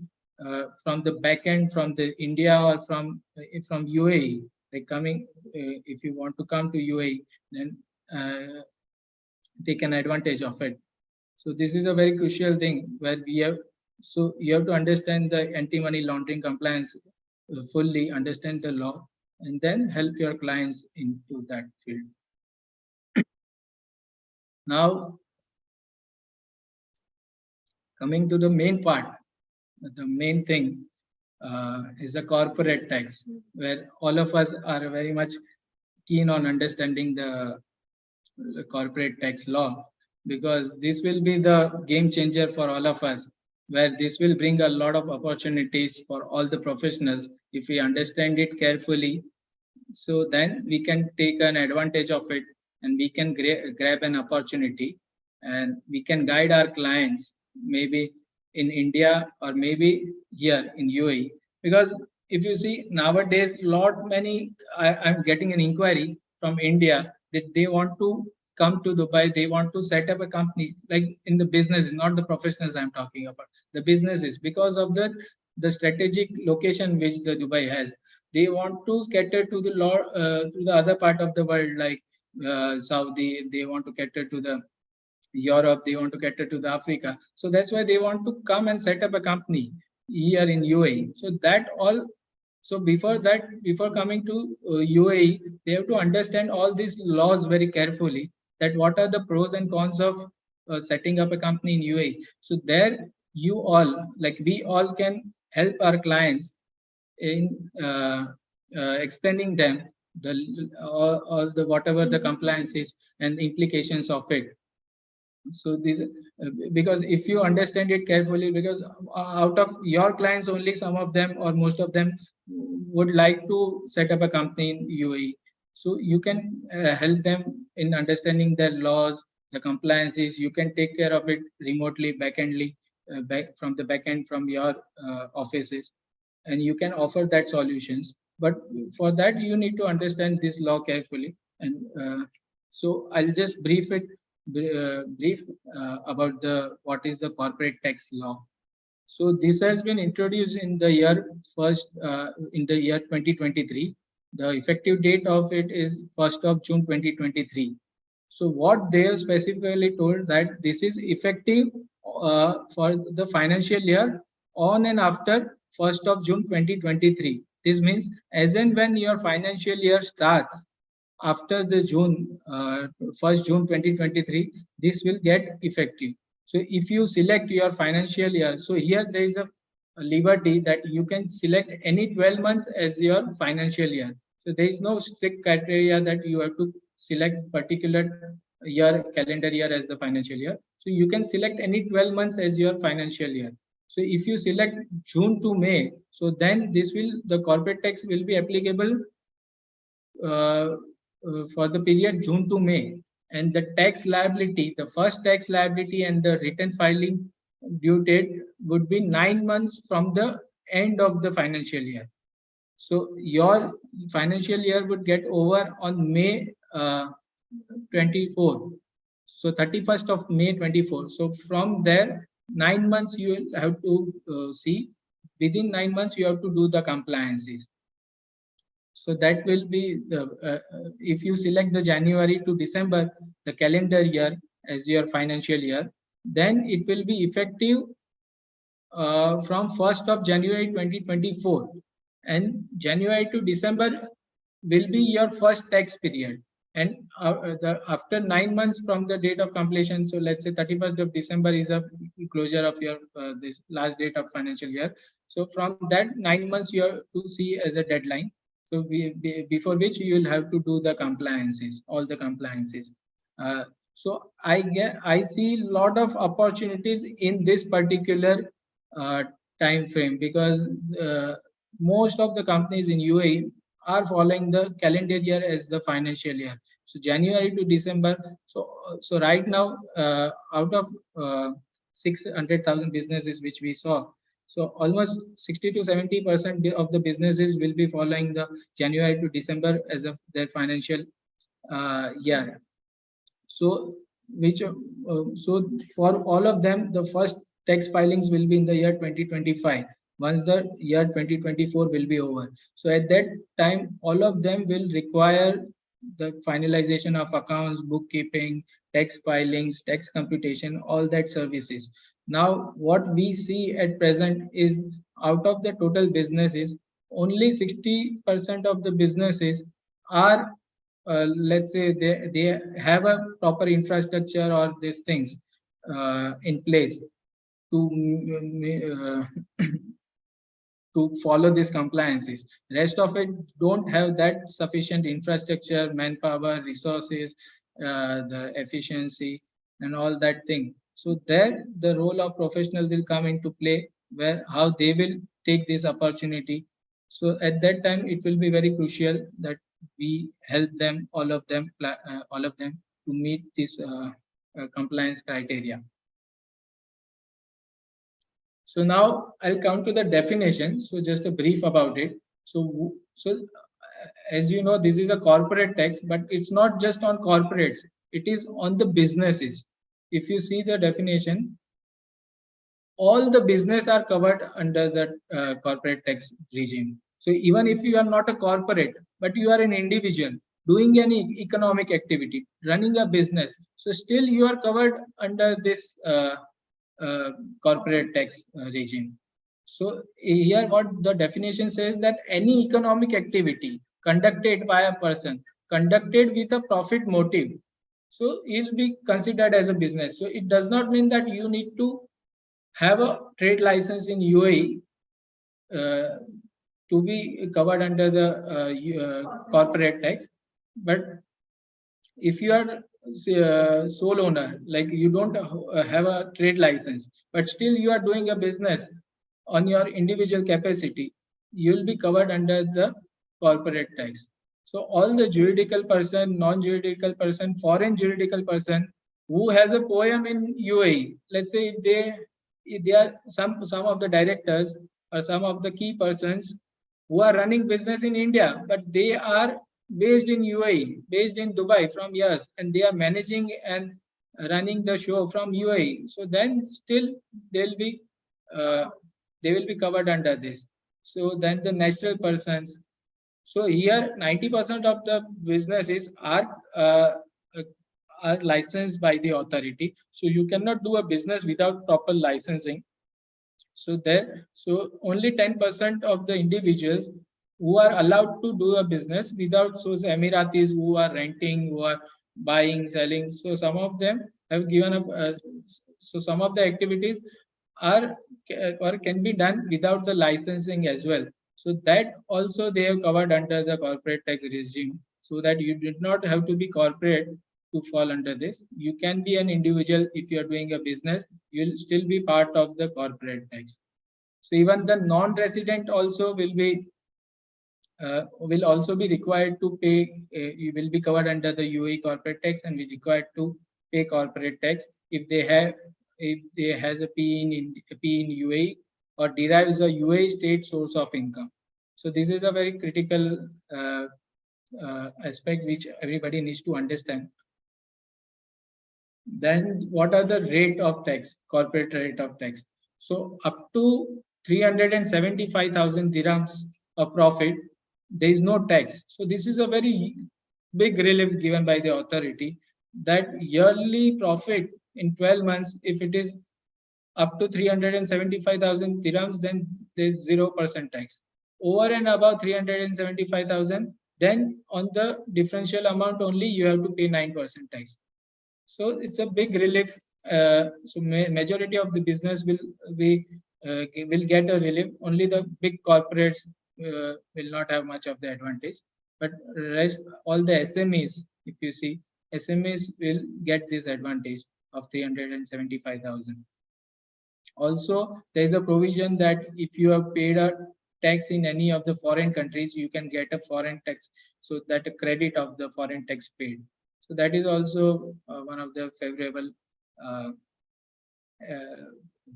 from the back end, from the India or from UAE, like coming, if you want to come to UAE, then take an advantage of it. So this is a very crucial thing where we have, so you have to understand the anti-money laundering compliance fully, understand the law, and then help your clients into that field. Now, coming to the main part, the main thing is the corporate tax, where all of us are very much keen on understanding the corporate tax law, because this will be the game changer for all of us, where this will bring a lot of opportunities for all the professionals if we understand it carefully. So then we can take an advantage of it, and we can grab an opportunity, and we can guide our clients maybe in India or maybe here in UAE. Because if you see nowadays, I'm getting an inquiry from India that they want to come to Dubai, they want to set up a company, like in the business, not the professionals I'm talking about, the businesses, because of the strategic location which the Dubai has. They want to cater to the other part of the world, like Saudi. They want to cater to the Europe. They want to cater to the Africa. So that's why they want to come and set up a company here in UAE. So that all. So before coming to UAE, they have to understand all these laws very carefully. That what are the pros and cons of setting up a company in UAE. So there, you all, like we all, can help our clients in explaining them all the whatever the compliance is and implications of it. So this, because if you understand it carefully, because out of your clients, only some of them or most of them would like to set up a company in UAE. So you can help them in understanding their laws, the compliances. You can take care of it remotely, backendly, from the backend from your offices, and you can offer that solutions. But for that, you need to understand this law carefully. And so I'll just brief about what is the corporate tax law. So this has been introduced in the year 2023. The effective date of it is 1st of June 2023. So what they have specifically told that this is effective for the financial year on and after 1st of June 2023. This means as and when your financial year starts after the June, 1st June 2023, this will get effective. So if you select your financial year, so here there is a liberty that you can select any 12 months as your financial year. So there is no strict criteria that you have to select particular year, calendar year as the financial year. So you can select any 12 months as your financial year. So if you select June to May, so then the corporate tax will be applicable for the period June to May, and the tax liability, the first tax liability and the return filing due date would be 9 months from the end of the financial year. So your financial year would get over on May 24. So 31st of May 24. So from there, 9 months you will have to see. Within 9 months, you have to do the compliances. So that will be the, if you select the January to December, the calendar year as your financial year, then it will be effective from 1st of January 2024. And January to December will be your first tax period. And after 9 months from the date of completion, so let's say 31st of December is a closure of your this last date of financial year. So from that 9 months you have to see as a deadline. So before which you will have to do the compliances, all the compliances. So I see a lot of opportunities in this particular time frame, because most of the companies in UAE are following the calendar year as the financial year. So January to December. So right now, out of 600,000 businesses which we saw, so almost 60 to 70% of the businesses will be following the January to December as of their financial year. So so for all of them, the first tax filings will be in the year 2025. Once the year 2024 will be over. So at that time, all of them will require the finalization of accounts, bookkeeping, tax filings, tax computation, all that services. Now, what we see at present is out of the total businesses, only 60% of the businesses are, let's say, they have a proper infrastructure or these things in place to to follow these compliances. Rest of it don't have that sufficient infrastructure, manpower, resources, the efficiency and all that thing. So there the role of professional will come into play, where how they will take this opportunity. So at that time it will be very crucial that we help them, all of them to meet this compliance criteria. So now I'll come to the definition. So just a brief about it. So as you know, this is a corporate tax, but it's not just on corporates. It is on the businesses. If you see the definition, all the business are covered under the corporate tax regime. So even if you are not a corporate, but you are an individual doing any economic activity, running a business, so still you are covered under this corporate tax regime. So here what the definition says, that any economic activity conducted by a person, conducted with a profit motive, so it will be considered as a business. So it does not mean that you need to have a trade license in UAE to be covered under the corporate tax. But if you are sole owner, like you don't have a trade license, but still you are doing a business on your individual capacity, you will be covered under the corporate tax. So all the juridical person, non-juridical person, foreign juridical person who has a POEM in UAE, let's say if they are some of the directors or some of the key persons who are running business in India, but they are based in UAE, based in Dubai from years, and they are managing and running the show from UAE. So then still they will be covered under this. So then the natural persons. So here 90% of the businesses are licensed by the authority. So you cannot do a business without proper licensing. So only 10% of the individuals who are allowed to do a business without, so Emiratis who are renting, who are buying, selling. So some of them have given up. So some of the activities are or can be done without the licensing as well. So that also they have covered under the corporate tax regime, so that you did not have to be corporate to fall under this. You can be an individual. If you are doing a business, you'll still be part of the corporate tax. So even the non-resident also will also be required to pay. You will be covered under the UAE corporate tax and be required to pay corporate tax if they has a P in UAE or derives a UAE state source of income. So this is a very critical aspect which everybody needs to understand. Then what are the rate of tax, corporate rate of tax? So up to 375,000 dirhams of profit, there is no tax. So this is a very big relief given by the authority, that yearly profit in 12 months, if it is up to 375,000 dirhams, then there's 0% tax. Over and above 375,000, then on the differential amount only you have to pay 9% tax. So it's a big relief. So majority of the business will get a relief. Only the big corporates will not have much of the advantage. But rest, all the SMEs, if you see, SMEs will get this advantage of 375,000. Also, there is a provision that if you have paid a tax in any of the foreign countries, you can get a foreign tax, so that a credit of the foreign tax paid. So that is also one of the favorable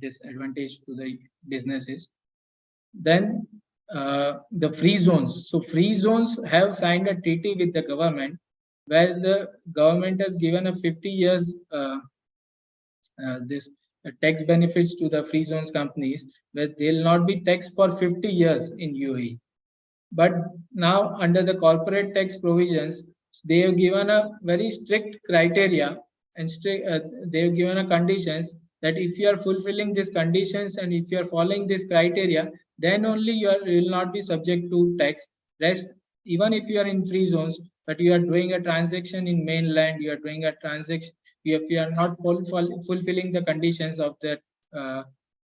disadvantage to the businesses. Then the free zones. So free zones have signed a treaty with the government, where the government has given a 50 years this tax benefits to the free zones companies, where they'll not be taxed for 50 years in UAE. But now under the corporate tax provisions, they have given a very strict criteria, and they have given a conditions that if you are fulfilling these conditions and if you are following this criteria, then only you will not be subject to tax. Rest, even if you are in free zones, but you are doing a transaction in mainland, you are doing a transaction, if you are not fulfilling the conditions of that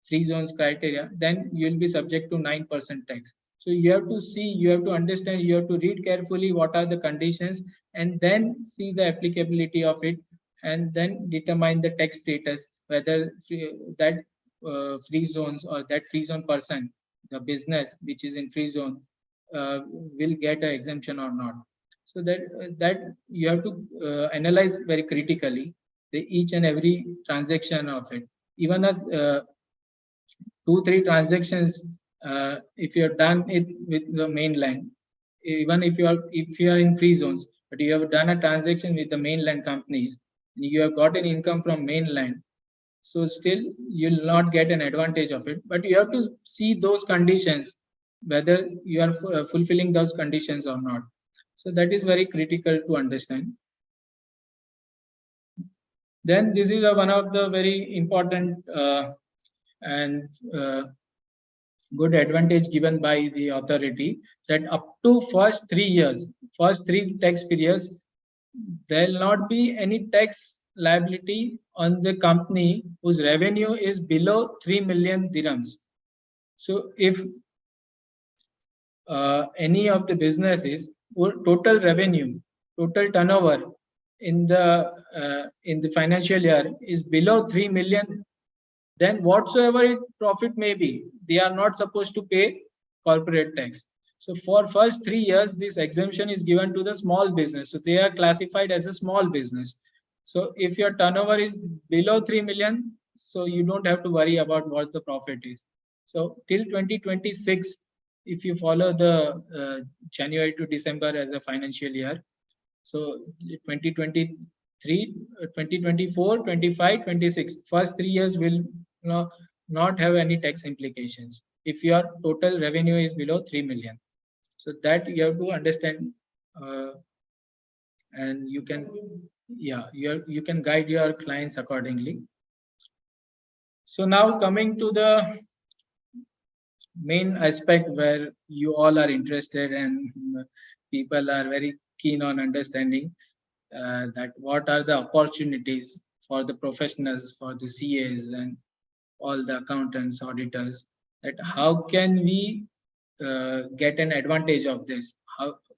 free zones criteria, then you will be subject to 9% tax. So you have to see, you have to understand, you have to read carefully what are the conditions, and then see the applicability of it, and then determine the tax status, whether that free zones or that free zone person, the business which is in free zone, will get an exemption or not. So that you have to analyze very critically each and every transaction of it. Even as 2-3 transactions, if you have done it with the mainland, even if you are in free zones, but you have done a transaction with the mainland companies, and you have got an income from mainland, so still you'll not get an advantage of it. But you have to see those conditions, whether you are fulfilling those conditions or not. So that is very critical to understand. Then this is one of the very important and good advantage given by the authority, that up to first 3 tax periods, there will not be any tax liability on the company whose revenue is below 3 million dirhams. So if any of the businesses total revenue, total turnover in the financial year is below 3 million, then whatsoever profit may be, they are not supposed to pay corporate tax. So for first 3 years, this exemption is given to the small business. So they are classified as a small business. So if your turnover is below 3 million, so you don't have to worry about what the profit is. So till 2026, if you follow the January to December as a financial year, so 2023, 2024, 25, 26, first 3 years will not have any tax implications if your total revenue is below 3 million. So that you have to understand, and you can, you can guide your clients accordingly. So now coming to the main aspect where you all are interested and people are very keen on understanding that what are the opportunities for the professionals, for the CAs and all the accountants, auditors, that how can we get an advantage of this?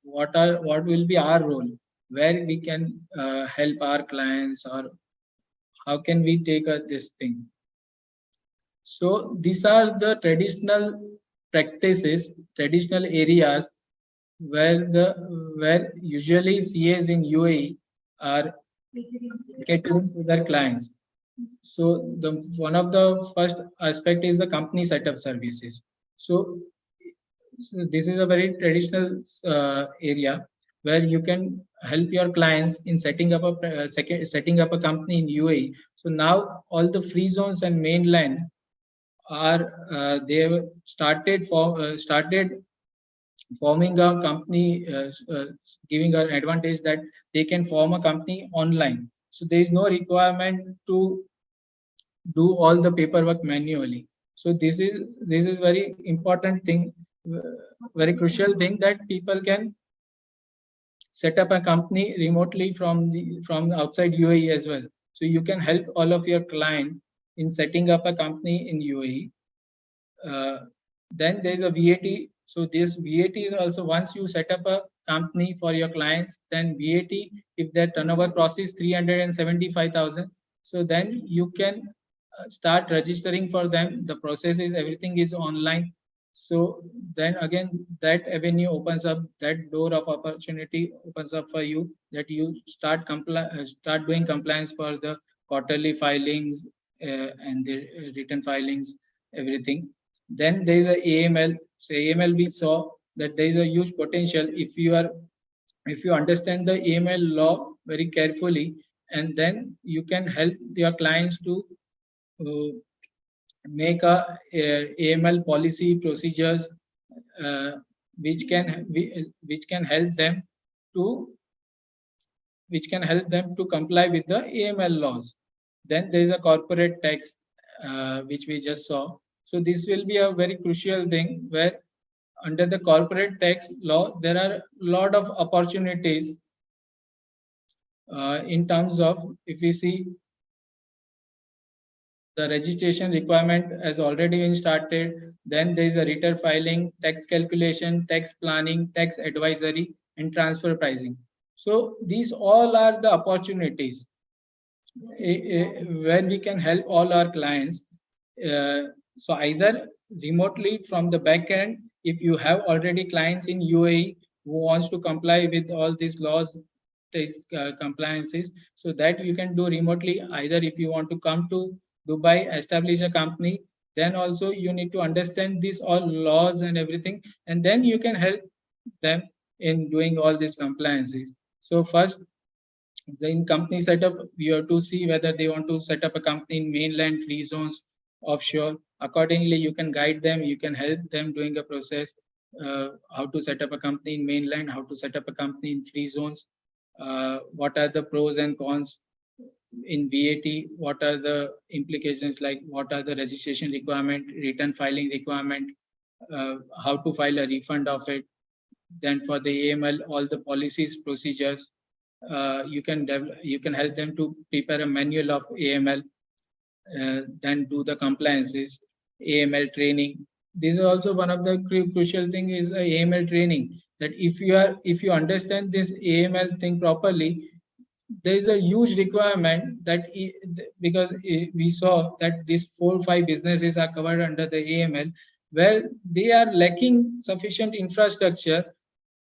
What will be our role? Where we can help our clients, or how can we take this thing? So these are the traditional practices, traditional areas where usually CAs in UAE are catering to their clients. So the one of the first aspect is the company setup services. So, this is a very traditional area where you can help your clients in setting up a company in UAE. So now all the free zones and mainland are they have started forming a company, giving an advantage that they can form a company online. So there is no requirement to do all the paperwork manually. So this is very important thing, very crucial thing, that people can set up a company remotely from outside UAE as well. So you can help all of your client in setting up a company in UAE. Then there is a VAT. So this VAT is also, once you set up a company for your clients, then VAT, if their turnover crosses 375,000, so then you can start registering for them. The process is, everything is online. So then again, that avenue opens up, that door of opportunity opens up for you, that you start doing compliance for the quarterly filings and the written filings, everything. Then there is a AML. So AML, we saw that there is a huge potential if you understand the AML law very carefully, and then you can help your clients to make a AML policy procedures which can help them to comply with the AML laws. Then there is a corporate tax which we just saw. So this will be a very crucial thing, where under the corporate tax law there are a lot of opportunities in terms of, if we see, the registration requirement has already been started. Then there is a return filing, tax calculation, tax planning, tax advisory, and transfer pricing. So these all are the opportunities where we can help all our clients. So either remotely from the back end, if you have already clients in UAE who wants to comply with all these laws, these compliances, so that you can do remotely. Either if you want to come to Dubai, establish a company, then also you need to understand these all laws and everything, and then you can help them in doing all these compliances. So first, in company setup, you have to see whether they want to set up a company in mainland, free zones, offshore. Accordingly, you can guide them, you can help them doing a process, how to set up a company in mainland, how to set up a company in free zones, what are the pros and cons in VAT, what are the implications, like what are the registration requirement, return filing requirement, how to file a refund of it. Then for the AML, all the policies, procedures, you can help them to prepare a manual of AML, then do the compliances, AML training. This is also one of the crucial thing, is AML training, that if you understand this AML thing properly, there is a huge requirement that because we saw that these 4 or 5 businesses are covered under the AML, where they are lacking sufficient infrastructure,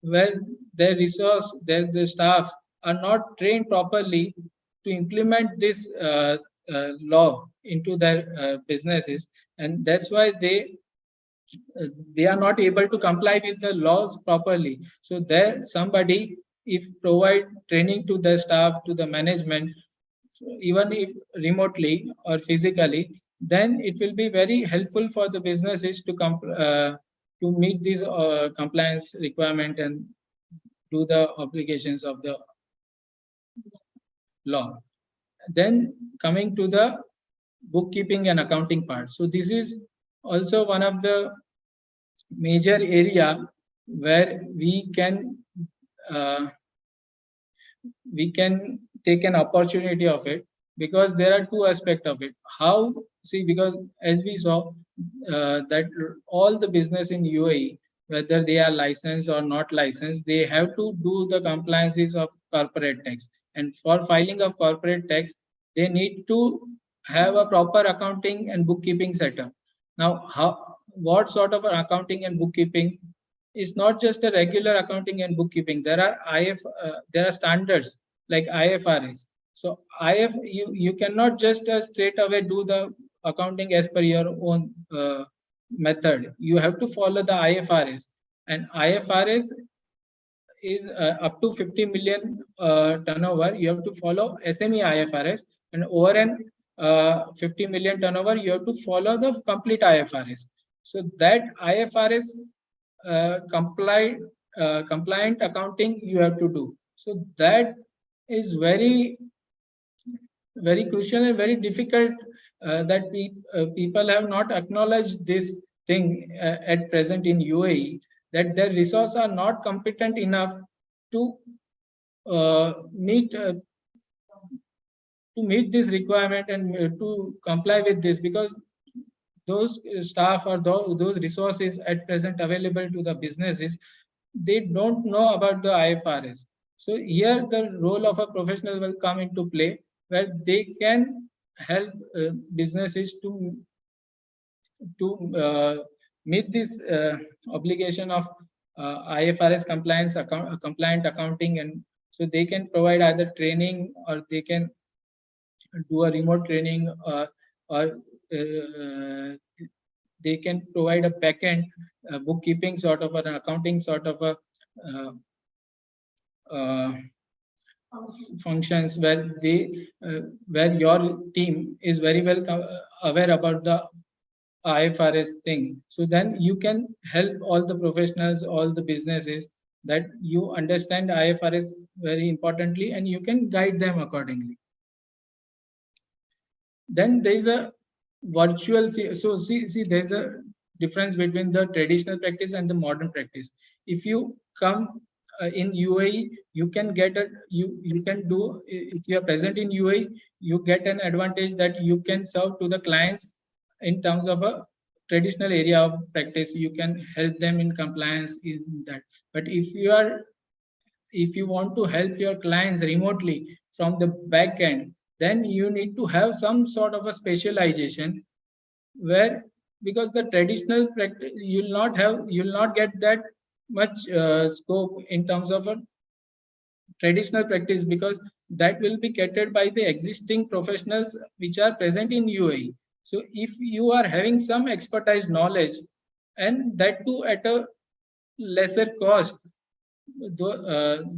where their the staff are not trained properly to implement this law into their businesses, and that's why they are not able to comply with the laws properly. So there somebody, if provide training to the staff, to the management, even if remotely or physically, then it will be very helpful for the businesses to meet these compliance requirement and do the obligations of the law. Then coming to the bookkeeping and accounting part. So this is also one of the major area where we can take an opportunity of it, because there are two aspects of it. How, see, because as we saw that all the business in UAE, whether they are licensed or not licensed, they have to do the compliances of corporate tax. And for filing of corporate tax, they need to have a proper accounting and bookkeeping setup. Now, what sort of accounting and bookkeeping is not just a regular accounting and bookkeeping. There are standards like IFRS. So you cannot just straight away do the accounting as per your own method. You have to follow the IFRS, and IFRS is up to 50 million turnover. You have to follow SME IFRS, and over an 50 million turnover, you have to follow the complete IFRS. So that IFRS compliant accounting you have to do. So that is very crucial and very difficult, that people have not acknowledged this thing at present in UAE, that their resources are not competent enough to meet this requirement and to comply with this, because those staff or those resources at present available to the businesses, they don't know about the IFRS. So here the role of a professional will come into play, where they can help businesses to meet this obligation of IFRS compliant accounting, and so they can provide either training, or they can do a remote training, or they can provide a backend bookkeeping sort of an accounting sort of a functions, where where your team is very well aware about the IFRS thing. So then you can help all the professionals, all the businesses, that you understand IFRS very importantly, and you can guide them accordingly. Then there is a virtual, so see there's a difference between the traditional practice and the modern practice. If you come in UAE, you can get you can do, if you are present in UAE, you get an advantage that you can serve to the clients in terms of a traditional area of practice. You can help them in compliance in that. But if you want to help your clients remotely from the back end, then you need to have some sort of a specialization, where, because the traditional practice, you'll not get that much scope in terms of a traditional practice, because that will be catered by the existing professionals which are present in UAE. So if you are having some expertise knowledge, and that too at a lesser cost,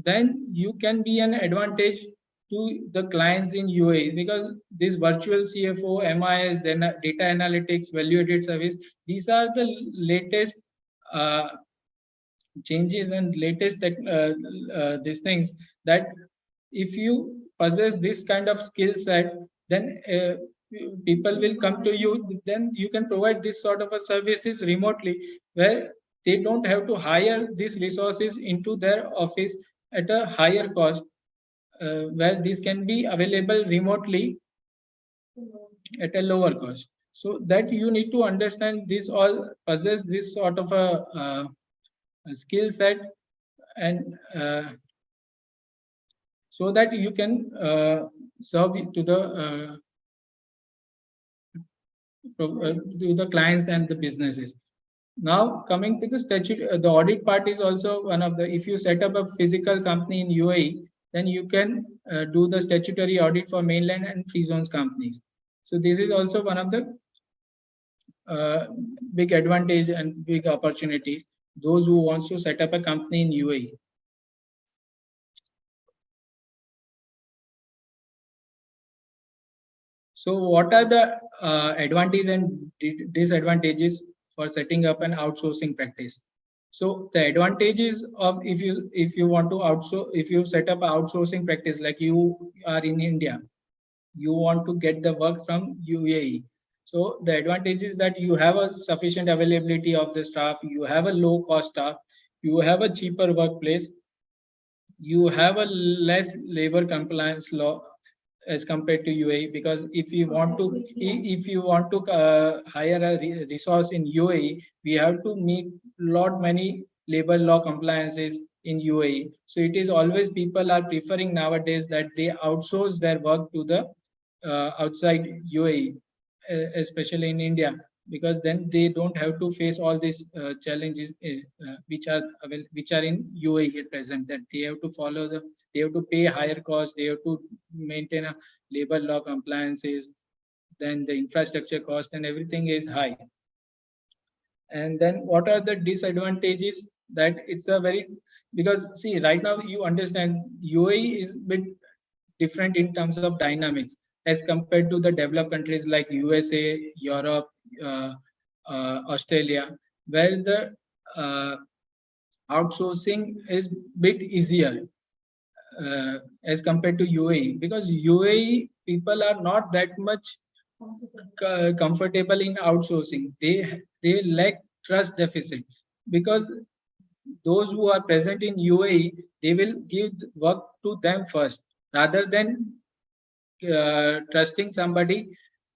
then you can be an advantage to the clients in UAE, because this virtual CFO, MIS, then data analytics, value-added service, these are the latest changes and latest these things, that if you possess this kind of skill set, then people will come to you. Then you can provide this sort of a services remotely, where they don't have to hire these resources into their office at a higher cost, where this can be available remotely at a lower cost. So that you need to understand this, all possess this sort of a skill set, and so that you can serve to the clients and the businesses. Now coming to the statute, the audit part is also one of the, if you set up a physical company in UAE, then you can do the statutory audit for mainland and free zones companies. So this is also one of the big advantage and big opportunities, those who wants to set up a company in UAE. So what are the advantages and disadvantages for setting up an outsourcing practice? So the advantages of, if you want to outsource, if you set up an outsourcing practice, like you are in India, you want to get the work from UAE. So the advantage is that you have a sufficient availability of the staff, you have a low cost staff, you have a cheaper workplace, you have a less labor compliance law as compared to UAE, because if you want to hire a resource in UAE, we have to meet many labor law compliances in UAE. So it is always people are preferring nowadays that they outsource their work to the outside UAE, especially in India, because then they don't have to face all these challenges which are in UAE at present, that they have to they have to pay higher costs, they have to maintain a labor law compliances, then the infrastructure cost and everything is high. And then what are the disadvantages? That it's a very, because see, right now you understand UAE is a bit different in terms of dynamics as compared to the developed countries like USA, Europe, Australia, where the outsourcing is bit easier as compared to UAE, because UAE people are not that much comfortable in outsourcing. They lack trust deficit, because those who are present in UAE, they will give work to them first rather than trusting somebody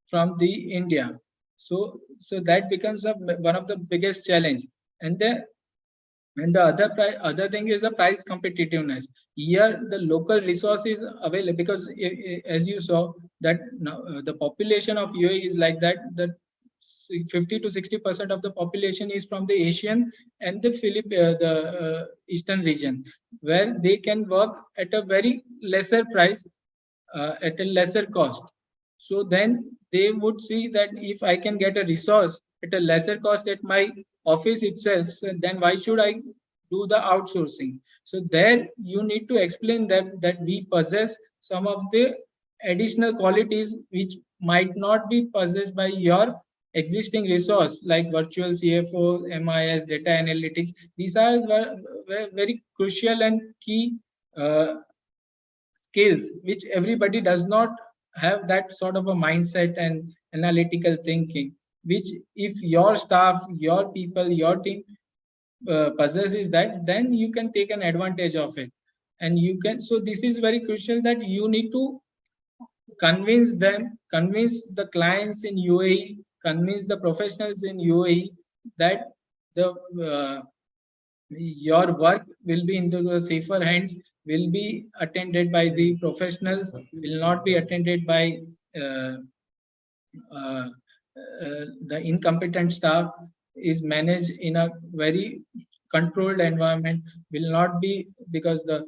from the India. So that becomes one of the biggest challenge. And the other thing is the price competitiveness. Here the local resources available, because as you saw that now, the population of UAE is like that 50 to 60% of the population is from the Asian and the Eastern region, where they can work at a very lesser price, at a lesser cost. So then they would see that if I can get a resource at a lesser cost at my office itself, so then why should I do the outsourcing? So there you need to explain them that we possess some of the additional qualities which might not be possessed by your existing resource, like virtual CFO, MIS, data analytics. These are very crucial and key skills which everybody does not have, that sort of a mindset and analytical thinking, which if your staff, your people, your team possesses that, then you can take an advantage of it. And you can, so this is very crucial, that you need to convince the clients in UAE, convince the professionals in UAE that your work will be into the safer hands, will be attended by the professionals, will not be attended by the incompetent staff, is managed in a very controlled environment, will not be, because the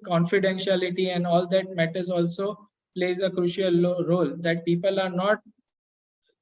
confidentiality and all that matters also plays a crucial role, that people are not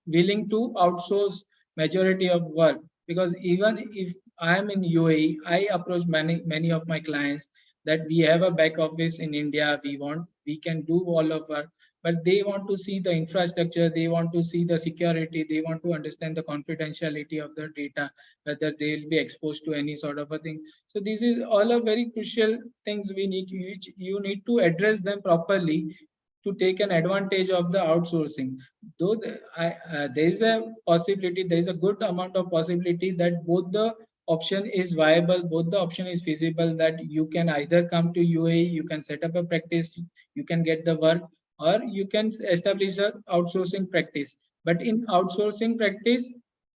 willing to outsource majority of work. Because even if I am in UAE, I approach many of my clients that we have a back office in India, we can do all of work, but they want to see the infrastructure, they want to see the security, they want to understand the confidentiality of the data, whether they will be exposed to any sort of a thing. So this is all a very crucial things you need to address them properly to take an advantage of the outsourcing. Though there is a possibility, there is a good amount of possibility that both the option is viable, both the option is feasible, that you can either come to UAE, you can set up a practice, you can get the work, or you can establish a outsourcing practice. But in outsourcing practice,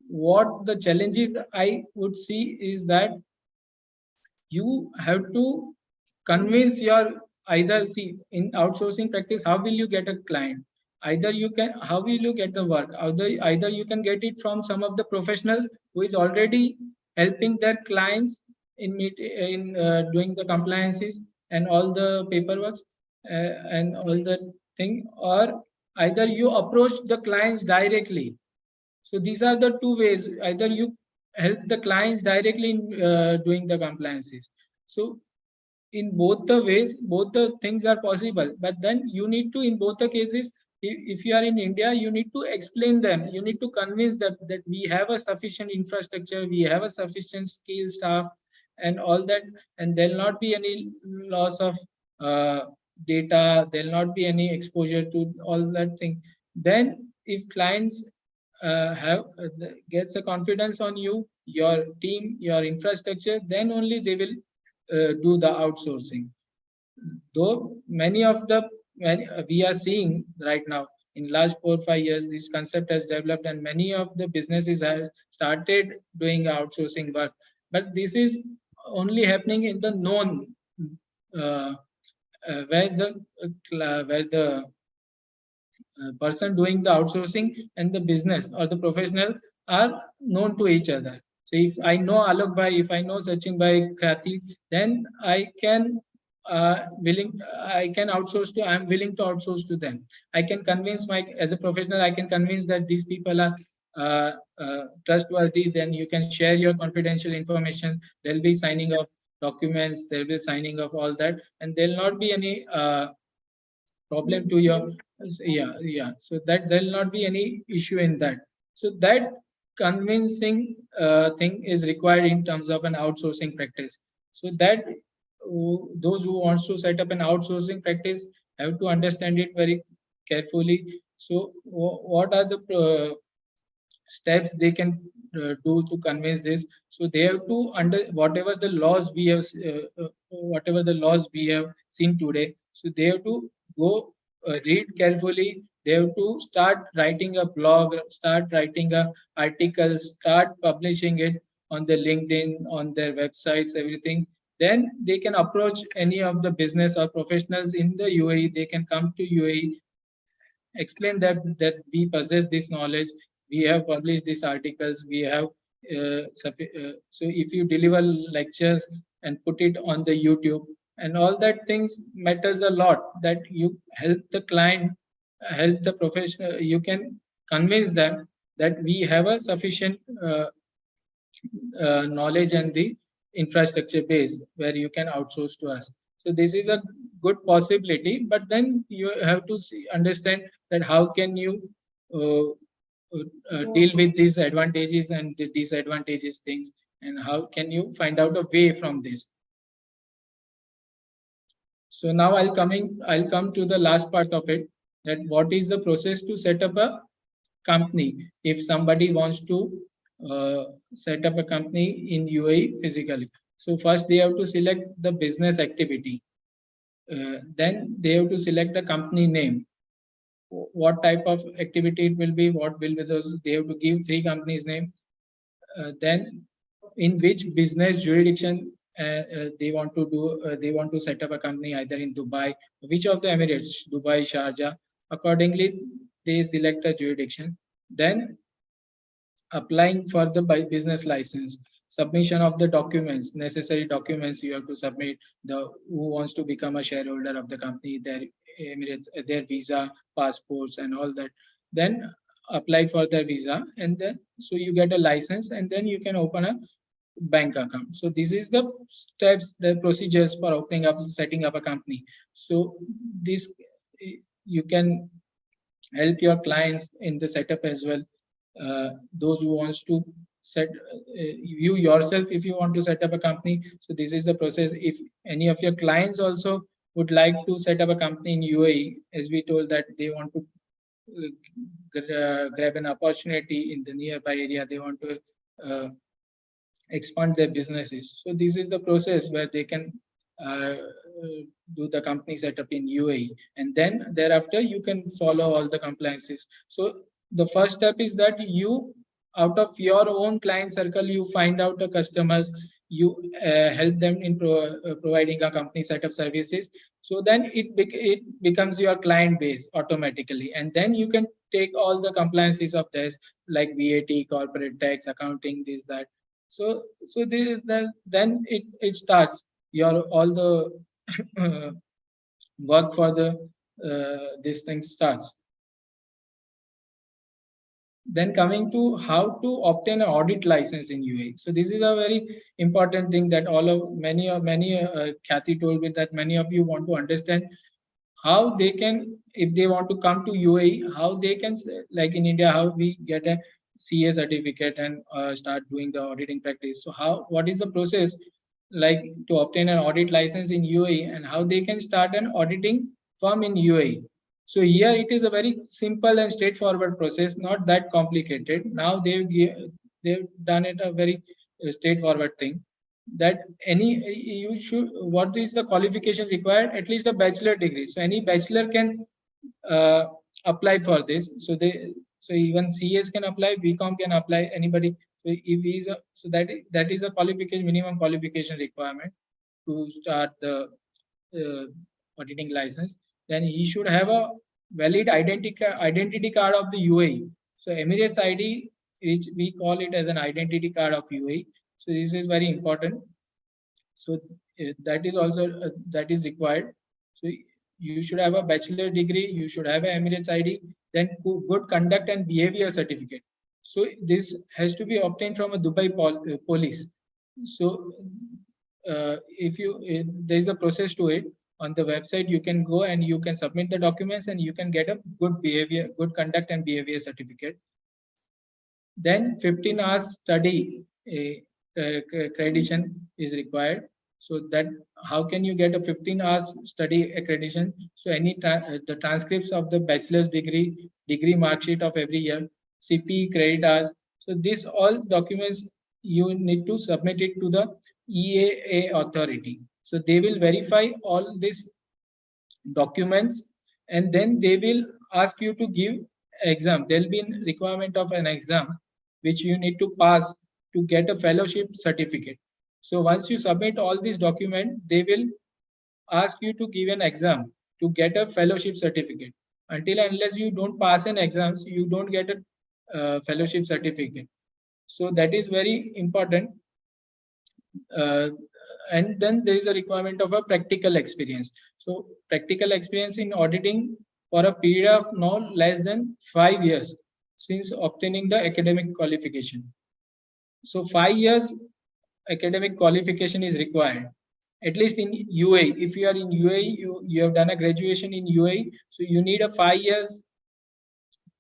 what the challenges I would see is that you have to convince your, either see in outsourcing practice, how will you get a client? How will you get the work? Either you can get it from some of the professionals who is already helping their clients in doing the compliances and all the paperwork and all the thing, or either you approach the clients directly. So these are the two ways. Either you help the clients directly in doing the compliances. So in both the ways, both the things are possible, but then you need to, in both the cases, if you are in India, you need to explain them, you need to convince them that we have a sufficient infrastructure, we have a sufficient skilled staff and all that, and there'll not be any loss of data, there'll not be any exposure to all that thing. Then if clients gets a confidence on you, your team, your infrastructure, then only they will do the outsourcing. Though we are seeing right now in last 4-5 years, this concept has developed and many of the businesses have started doing outsourcing work. But this is only happening in the known where the person doing the outsourcing and the business or the professional are known to each other. So if I know Alok Bhai, if I know Sachin Bhai, Khyati, then I can outsource to, I'm willing to outsource to them. I can convince as a professional, I can convince that these people are trustworthy. Then you can share your confidential information. There'll be signing of documents, there'll be signing of all that, and there'll not be any problem to your so that there'll not be any issue in that. So that convincing thing is required in terms of an outsourcing practice. So that those who wants to set up an outsourcing practice have to understand it very carefully. So what are the steps they can do to convince this? So they have to whatever the laws we have seen today. So they have to go read carefully. They have to start writing a blog, start writing a articles, start publishing it on the LinkedIn, on their websites, everything. Then they can approach any of the business or professionals in the UAE. They can come to UAE, explain that we possess this knowledge. We have published these articles. We have so if you deliver lectures and put it on the YouTube and all that things matters a lot, that you help the client, help the professional. You can convince them that we have a sufficient knowledge and the infrastructure base where you can outsource to us. So this is a good possibility, but then you have to understand that how can you deal with these advantages and the disadvantages things, and how can you find out a way from this. So now I'll come to the last part of it, that what is the process to set up a company if somebody wants to set up a company in UAE physically. So first they have to select the business activity. Then they have to select the company name. What type of activity it will be, what will be those, they have to give 3 companies name. Then in which business jurisdiction they want to do, they want to set up a company either in Dubai, which of the Emirates, Dubai, Sharjah. Accordingly, they select a jurisdiction. Then applying for the business license, submission of the documents, necessary documents you have to submit. The who wants to become a shareholder of the company, their Emirates, their visa, passports, and all that. Then apply for the visa, and then so you get a license, and then you can open a bank account. So this is the steps, the procedures for opening up, setting up a company. So this you can help your clients in the setup as well. Those who wants to set you yourself, if you want to set up a company. So this is the process. If any of your clients also would like to set up a company in UAE, as we told that they want to grab an opportunity in the nearby area, they want to expand their businesses. So this is the process where they can do the company setup in UAE, and then thereafter you can follow all the compliances. So the first step is that you, out of your own client circle, you find out the customers, you help them in providing a company setup services. So then it becomes your client base automatically, and then you can take all the compliances of this, like VAT, corporate tax, accounting, this, that. So then it starts your all the work for the this thing starts. Then coming to how to obtain an audit license in UAE. So this is a very important thing that many Khyati told me that many of you want to understand how they can, if they want to come to UAE, how they can, like in India, how we get a CA certificate and start doing the auditing practice. So what is the process like to obtain an audit license in UAE, and how they can start an auditing firm in UAE. So here it is a very simple and straightforward process, not that complicated. Now they've done it a very straightforward thing. That you should, what is the qualification required? At least a bachelor degree. So any bachelor can apply for this. So even CS can apply, BCom can apply, anybody. So if he's so that is a qualification, minimum qualification requirement to start the auditing license. Then he should have a valid identity card of the UAE. So Emirates ID, which we call it as an identity card of UAE. So this is very important. So that is also that is required. So you should have a bachelor degree, you should have an Emirates ID, then good conduct and behavior certificate. So this has to be obtained from a Dubai police. So if you there is a process to it. On the website, you can go and you can submit the documents and you can get a good conduct and behavior certificate. Then 15 hours study accreditation is required. So that how can you get a 15 hours study accreditation? So any the transcripts of the bachelor's degree mark sheet of every year, CP credit hours. So this all documents you need to submit it to the EAA authority. So they will verify all these documents and then they will ask you to give exam. There will be a requirement of an exam which you need to pass to get a fellowship certificate. So once you submit all these documents, they will ask you to give an exam to get a fellowship certificate. Until unless you don't pass an exam, you don't get a fellowship certificate. So that is very important. And then there is a requirement of a practical experience. So practical experience in auditing for a period of no less than 5 years since obtaining the academic qualification. So 5 years academic qualification is required, at least in UAE. If you are in UAE, you have done a graduation in UAE, so you need a 5 years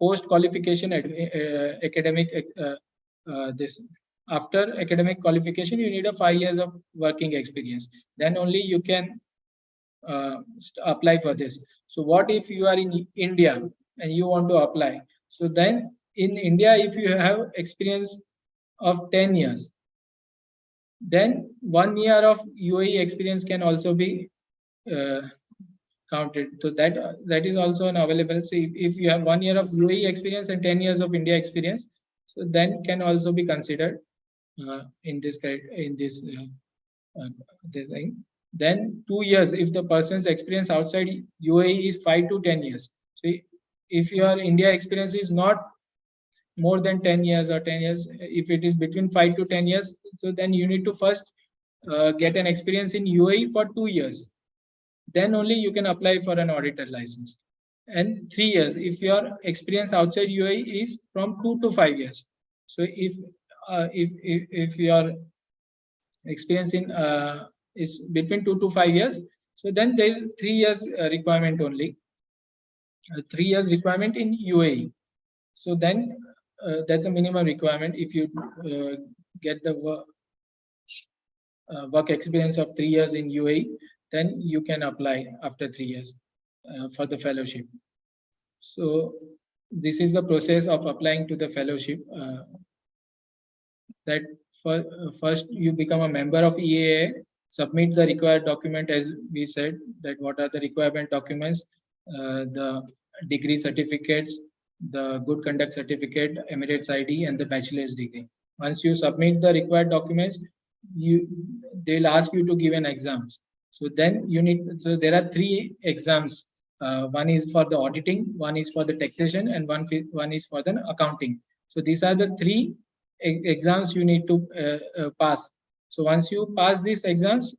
post qualification academic this. After academic qualification, you need a 5 years of working experience. Then only you can apply for this. So what if you are in India and you want to apply? So then in India, if you have experience of 10 years, then 1 year of UAE experience can also be counted. So that is also an available. So if you have 1 year of UAE experience and 10 years of India experience, so then can also be considered in this thing. Then 2 years if the person's experience outside UAE is 5 to 10 years. So if your India experience is not more than 10 years or 10 years, if it is between 5 to 10 years, so then you need to first get an experience in UAE for 2 years. Then only you can apply for an auditor license. And 3 years if your experience outside UAE is from 2 to 5 years. So if your experience in is between 2 to 5 years, so then there is 3 years requirement only. 3 years requirement in UAE. So then that's a minimum requirement. If you get the work experience of 3 years in UAE, then you can apply after 3 years for the fellowship. So this is the process of applying to the fellowship. That first you become a member of EAA, submit the required document as we said, that what are the requirement documents, the degree certificates, the good conduct certificate, Emirates ID, and the bachelor's degree. Once you submit the required documents, they'll ask you to give an exams. So then you need, so there are 3 exams. One is for the auditing, one is for the taxation, and one is for the accounting. So these are the 3 exams you need to pass. So once you pass these exams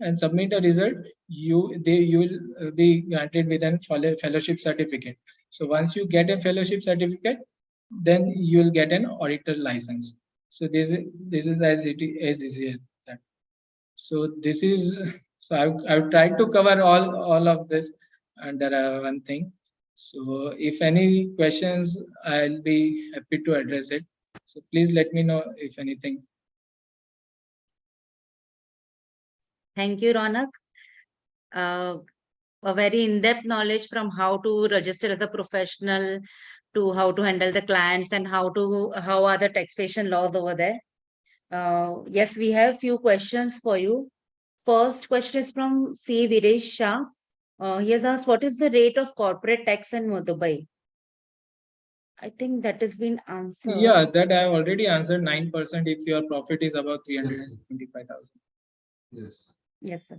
and submit a result, you will be granted with a fellowship certificate. So once you get a fellowship certificate, then you will get an auditor license. So this is as easy as that. So this is, so I've tried to cover all of this under one thing. So if any questions, I'll be happy to address it. So please let me know if anything. Thank you, Ronak. a very in-depth knowledge from how to register as a professional to how to handle the clients and how are the taxation laws over there. Yes, we have few questions for you. First question is from C. Viresh Shah. He has asked, what is the rate of corporate tax in Dubai? I think that has been answered. Yeah, that I have already answered 9% if your profit is about 325,000. Yes. Yes, sir.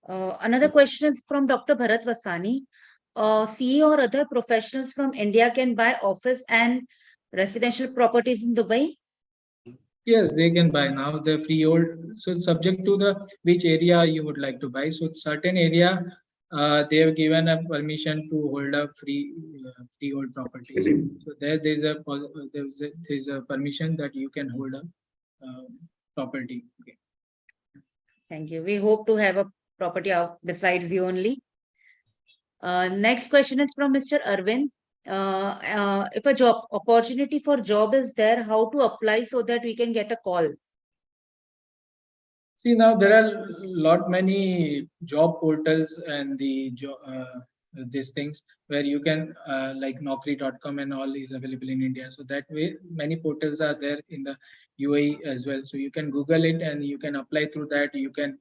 Another question is from Dr. Bharat Vasani. CEO or other professionals from India can buy office and residential properties in Dubai? Yes, they can buy now the freehold. So it's subject to the which area you would like to buy. So certain area they have given a permission to hold a freehold properties. So there's a permission that you can hold a property. Okay. Thank you. We hope to have a property out besides you only. Next question is from Mr. Arvind. If a job opportunity for job is there, how to apply so that we can get a call? See, now there are many job portals and these things where you can like Naukri.com and all is available in India. So that way, many portals are there in the UAE as well. So you can Google it and you can apply through that. You can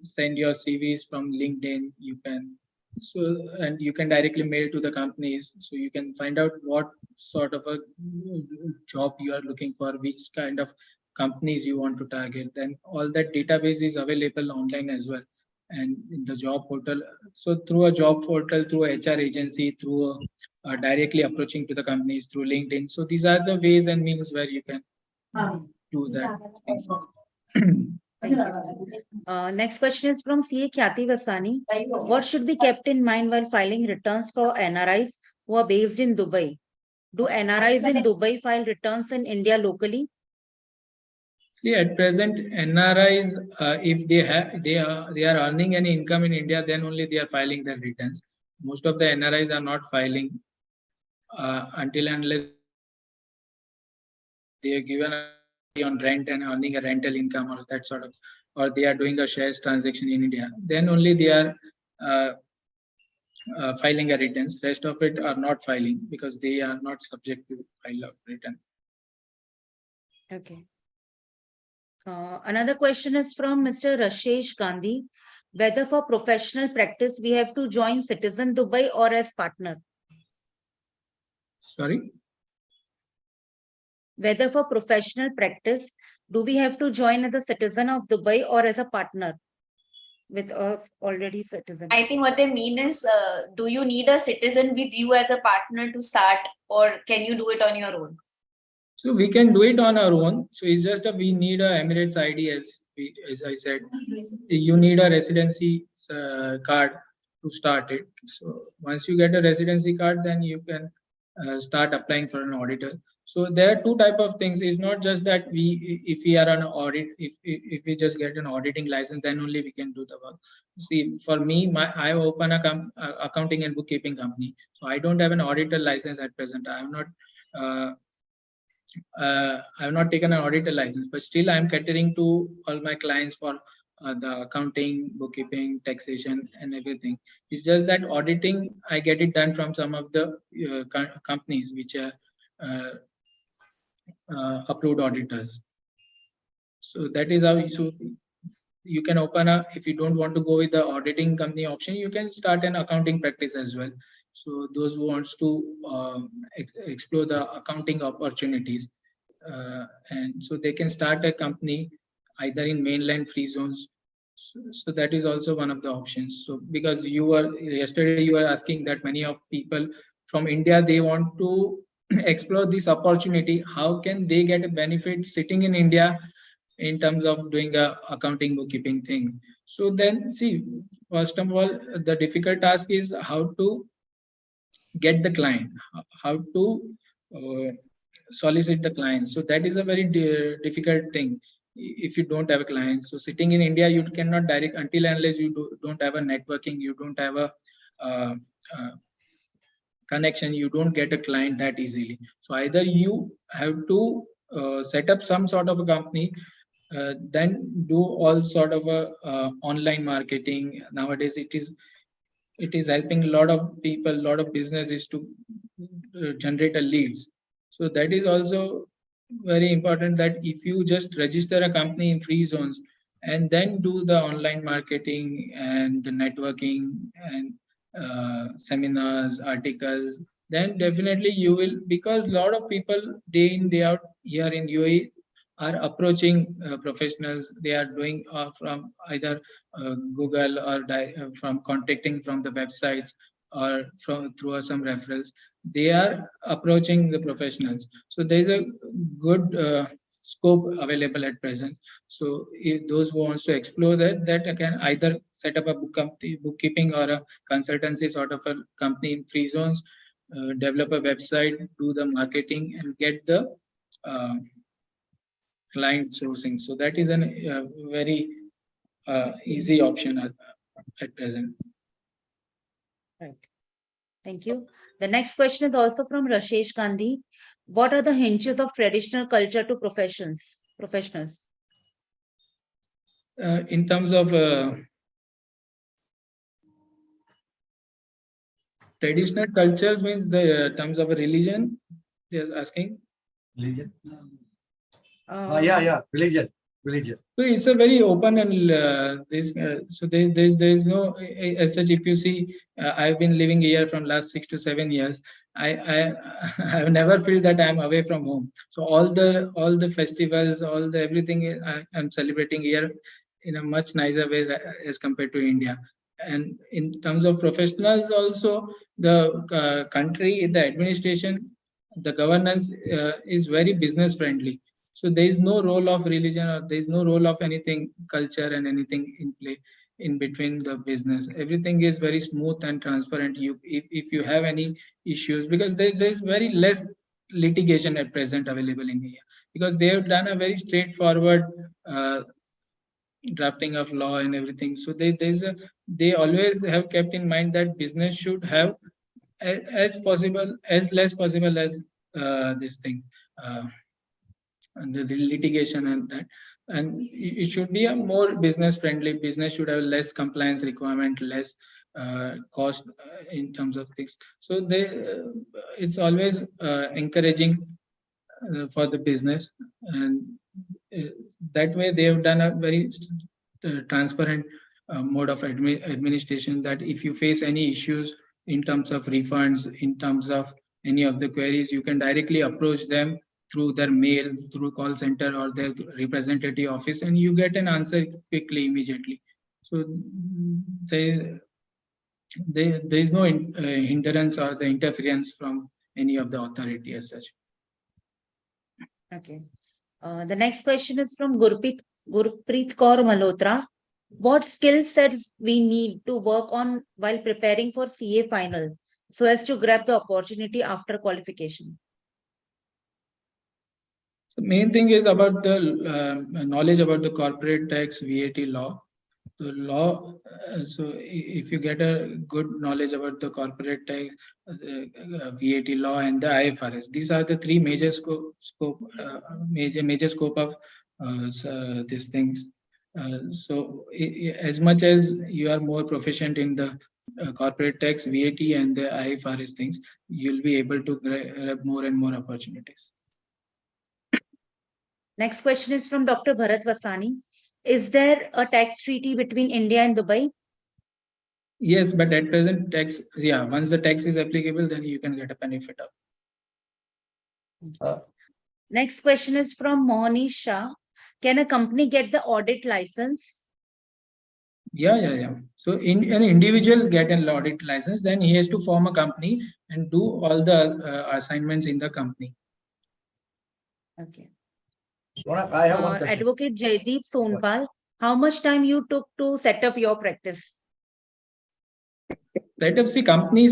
send your CVs from LinkedIn. And you can directly mail to the companies. So you can find out what sort of a job you are looking for, which kind of companies you want to target. Then all that database is available online as well, and in the job portal. So through a job portal, through a HR agency, through directly approaching to the companies through LinkedIn. So these are the ways and means where you can do that. Thank you. Next question is from CA Khyati Vasani. What should be kept in mind while filing returns for NRIs who are based in Dubai? Do NRIs in Dubai file returns in India locally? See, at present, NRIs, if they are earning any income in India, then only they are filing their returns. Most of the NRIs are not filing until and unless they are given on rent and earning a rental income or that sort of, or they are doing a shares transaction in India. Then only they are filing a returns. Rest of it are not filing because they are not subject to file a return. Okay. Another question is from Mr. Rashesh Gandhi. Whether for professional practice, we have to join Citizen Dubai or as partner? Sorry? Whether for professional practice, do we have to join as a citizen of Dubai or as a partner with us already citizen? I think what they mean is, do you need a citizen with you as a partner to start, or can you do it on your own? So we can do it on our own. So it's just that we need a Emirates ID, as I said. You need a residency card to start it. So once you get a residency card, then you can start applying for an auditor. So there are two type of things. It's not just that if we are on an audit, if we just get an auditing license, then only we can do the work. See, for me, I open a accounting and bookkeeping company. So I don't have an auditor license at present. I have not taken an auditor license, but still I'm catering to all my clients for the accounting, bookkeeping, taxation, and everything. It's just that auditing, I get it done from some of the companies which are approved auditors. So that is how you can open if you don't want to go with the auditing company option, you can start an accounting practice as well. So those who wants to explore the accounting opportunities, and so they can start a company either in mainland free zones. So that is also one of the options. So because yesterday you were asking that many of people from India, they want to explore this opportunity. How can they get a benefit sitting in India in terms of doing a accounting bookkeeping thing? So then see, first of all, the difficult task is how to get the client, how to solicit the client. So that is a very difficult thing if you don't have a client. So sitting in India, you cannot direct until unless you don't have a networking, you don't have a connection, you don't get a client that easily. So either you have to set up some sort of a company, then do all sort of a online marketing. Nowadays it is it is helping a lot of people, a lot of businesses to generate a leads. So that is also very important, that if you just register a company in free zones and then do the online marketing and the networking and seminars, articles, then definitely you will, because a lot of people day in, day out here in UAE are approaching professionals. They are doing from either Google or from contacting from the websites or from through some referrals. They are approaching the professionals. So there is a good scope available at present. So if those who wants to explore that can either set up a bookkeeping or a consultancy sort of a company in free zones, develop a website, do the marketing, and get the client sourcing. So that is a very easy option at present. Right. Thank you. The next question is also from Rashesh Gandhi. What are the hinges of traditional culture to professionals? In terms of traditional cultures, means the terms of a religion, they are asking. Religion. Yeah, religion. So it's a very open and so there's no as such. If you see, I've been living here from last 6 to 7 years. I have never feel that I'm away from home. So all the festivals, all the everything I'm celebrating here in a much nicer way as compared to India. And in terms of professionals also, the country, the administration, the governance is very business friendly. So there is no role of religion, or there is no role of anything, culture and anything in play in between the business. Everything is very smooth and transparent. If you have any issues, because there's very less litigation at present available in India, because they have done a very straightforward drafting of law and everything. So they always have kept in mind that business should have as less possible as this thing. And the litigation and that, and it should be a more business friendly. Business should have less compliance requirement, less cost in terms of things. So it's always encouraging for the business, and that way they have done a very transparent mode of administration, that if you face any issues in terms of refunds, in terms of any of the queries, you can directly approach them through their mail, through call center or their representative office, and you get an answer quickly, immediately. So there is no hindrance or the interference from any of the authority as such. Okay. The next question is from Gurpreet Kaur Malhotra. What skill sets we need to work on while preparing for CA final so as to grab the opportunity after qualification? The main thing is about the knowledge about the corporate tax, VAT law. The law, so if you get a good knowledge about the corporate tax, VAT law and the IFRS, these are the three major scope of these things. So as much as you are more proficient in the corporate tax, VAT and the IFRS things, you'll be able to grab more and more opportunities. Next question is from Dr. Bharat Vasani. Is there a tax treaty between India and Dubai? Yes, but at present once the tax is applicable, then you can get a benefit of. Next question is from Mohani Shah. Can a company get the audit license? Yeah. So an individual get an audit license, then he has to form a company and do all the assignments in the company. Okay. I have one question. Advocate Jaideep Sonpal, how much time you took to set up your practice? Company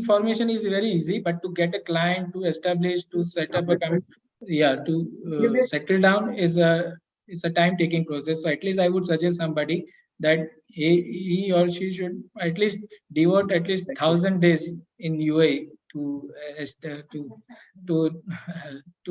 formation is very easy, but to get a client, to establish, to set up a company, to settle down is a time-taking process. So at least I would suggest somebody that he or she should at least devote at least 1,000 days in UAE to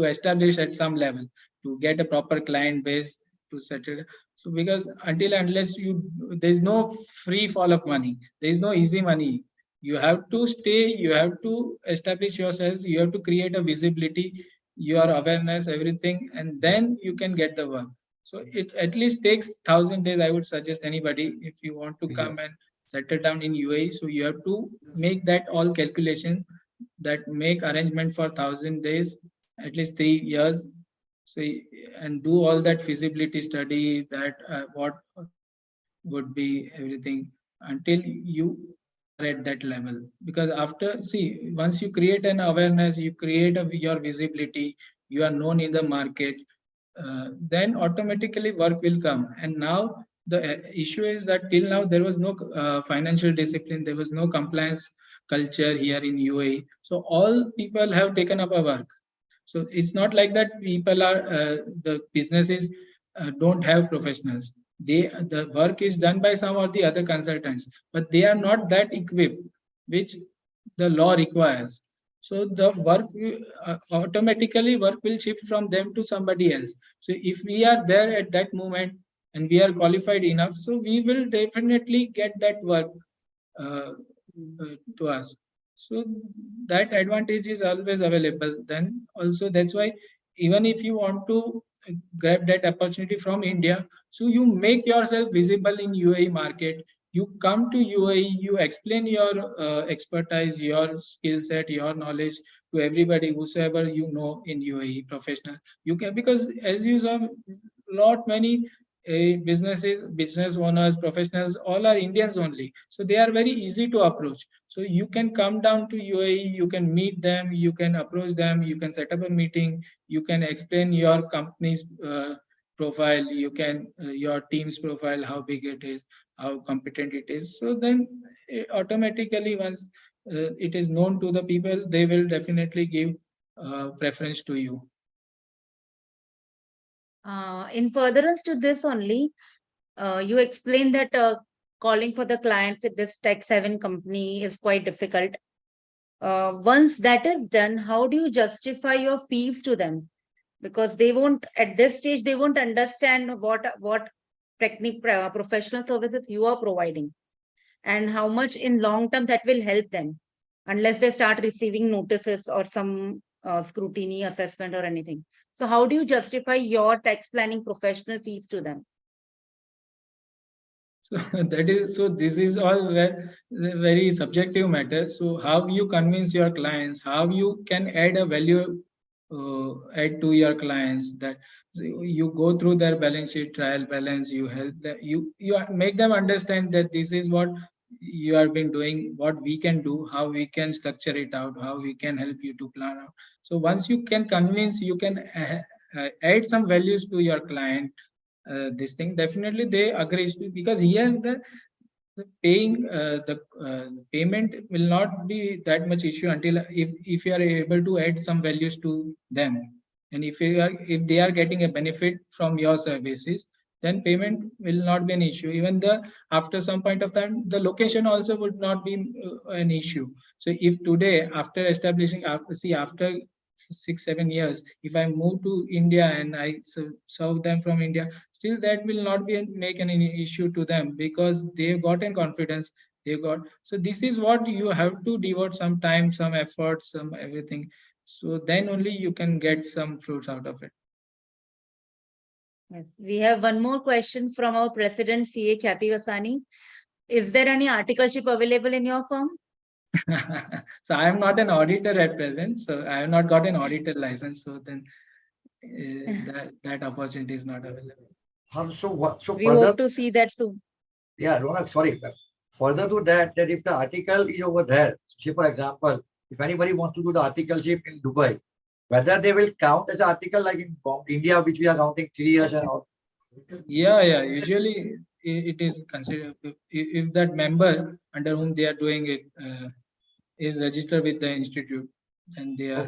establish at some level, to get a proper client base, to settle. So because until and unless there is no free fall of money, there is no easy money. You have to stay, you have to establish yourselves, you have to create a visibility, your awareness, everything, and then you can get the work. So it at least takes 1,000 days. I would suggest anybody, if you want to come Yes. and settle down in UAE, so you have to make that all calculation, that make arrangement for 1,000 days, at least 3 years. So and do all that feasibility study, that what would be everything until you are at that level. Because after, see, once you create an awareness, you create your visibility, you are known in the market, then automatically work will come. And now the issue is that till now there was no financial discipline, there was no compliance culture here in UAE. So all people have taken up a work. So it's not like that people are the businesses don't have professionals. The work is done by some or the other consultants, but they are not that equipped, which the law requires. So the work automatically work will shift from them to somebody else. So if we are there at that moment and we are qualified enough, so we will definitely get that work to us. So that advantage is always available. Then also that's why even if you want to grab that opportunity from India, so you make yourself visible in UAE market. You come to UAE, you explain your expertise, your skill set, your knowledge to everybody, whosoever you know in UAE professional. You can, because as you saw, lot many business owners, professionals, all are Indians only. So they are very easy to approach. So you can come down to UAE, you can meet them, you can approach them, you can set up a meeting, you can explain your company's profile, you can your team's profile, how big it is, how competent it is. So then automatically once it is known to the people, they will definitely give preference to you. In furtherance to this only, you explained that calling for the client with this Tech 7 company is quite difficult. Once that is done, how do you justify your fees to them? Because they won't, at this stage, they won't understand what professional services you are providing and how much in long term that will help them, unless they start receiving notices or some scrutiny assessment or anything. So how do you justify your tax planning professional fees to them? So that is, so this is all very subjective matter. So how you convince your clients, how you can add a value add to your clients, that you go through their balance sheet, trial balance, you help them, you make them understand that this is what you have been doing, what we can do, how we can structure it out, how we can help you to plan out. So once you can convince, you can add some values to your client, this thing, definitely they agree. Because here the paying the payment will not be that much issue until if you are able to add some values to them, and if they are getting a benefit from your services, then payment will not be an issue. Even after some point of time, the location also would not be an issue. So if today, after establishing, after 6-7 years, if I move to India and I serve them from India, still that will not be make any issue to them, because they've gotten confidence, so this is what you have to devote some time, some effort, some everything. So then only you can get some fruits out of it. Yes, we have one more question from our president, CA Khyati Vasani. Is there any articleship available in your firm? So I am not an auditor at present, so I have not got an auditor license, so then that opportunity is not available. So We further, hope to see that soon. yeah, Ronak, sorry. Further to that if the article is over there, say for example, if anybody wants to do the articleship in Dubai, whether they will count as an article like in India, which we are counting 3 years and all. Yeah. Usually it is considered if that member under whom they are doing it is registered with the institute, and they are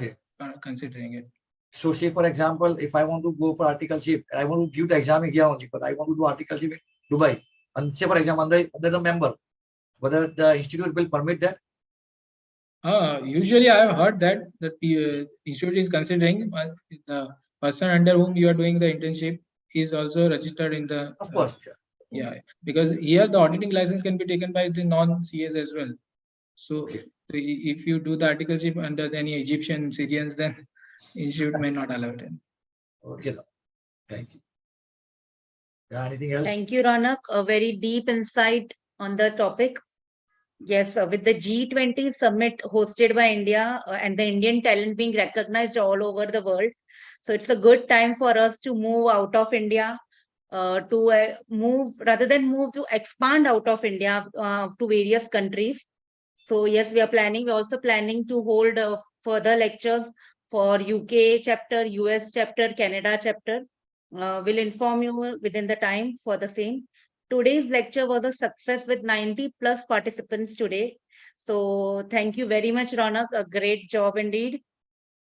considering it. So say for example, if I want to go for articleship, and I want to give the exam here only, but I want to do articleship in Dubai, and say for example, under the member, whether the institute will permit that? Usually I have heard that the institute is considering the person under whom you are doing the internship is also registered in the. Of course. Yeah, because here the auditing license can be taken by the non-CAs as well. So Okay. if you do the articleship under any Egyptian, Syrians, then institute may not allow it. Okay. now. Thank you. Yeah, anything else? Thank you, Ronak. A very deep insight on the topic. Yes, with the G20 summit hosted by India and the Indian talent being recognized all over the world. So it's a good time for us to move out of India, to move rather than move to expand out of India to various countries. So yes, we are planning. We're also planning to hold further lectures for UK chapter, US chapter, Canada chapter. We'll inform you within the time for the same. Today's lecture was a success with 90 plus participants today. So thank you very much, Ronak. A great job indeed.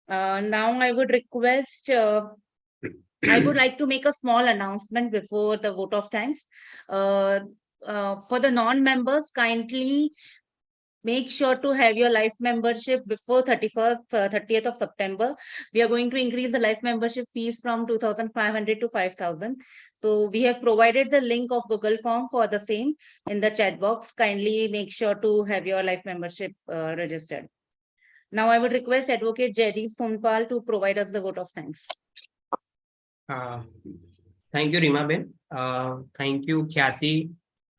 Now I would request, I would like to make a small announcement before the vote of thanks. For the non-members, kindly make sure to have your life membership before 30th of September. We are going to increase the life membership fees from 2,500 to 5,000. So we have provided the link of Google form for the same in the chat box. Kindly make sure to have your life membership registered. Now I would request Advocate Jaideep Sonpal to provide us the vote of thanks. Thank you, Rima Ben. Thank you, Khyati,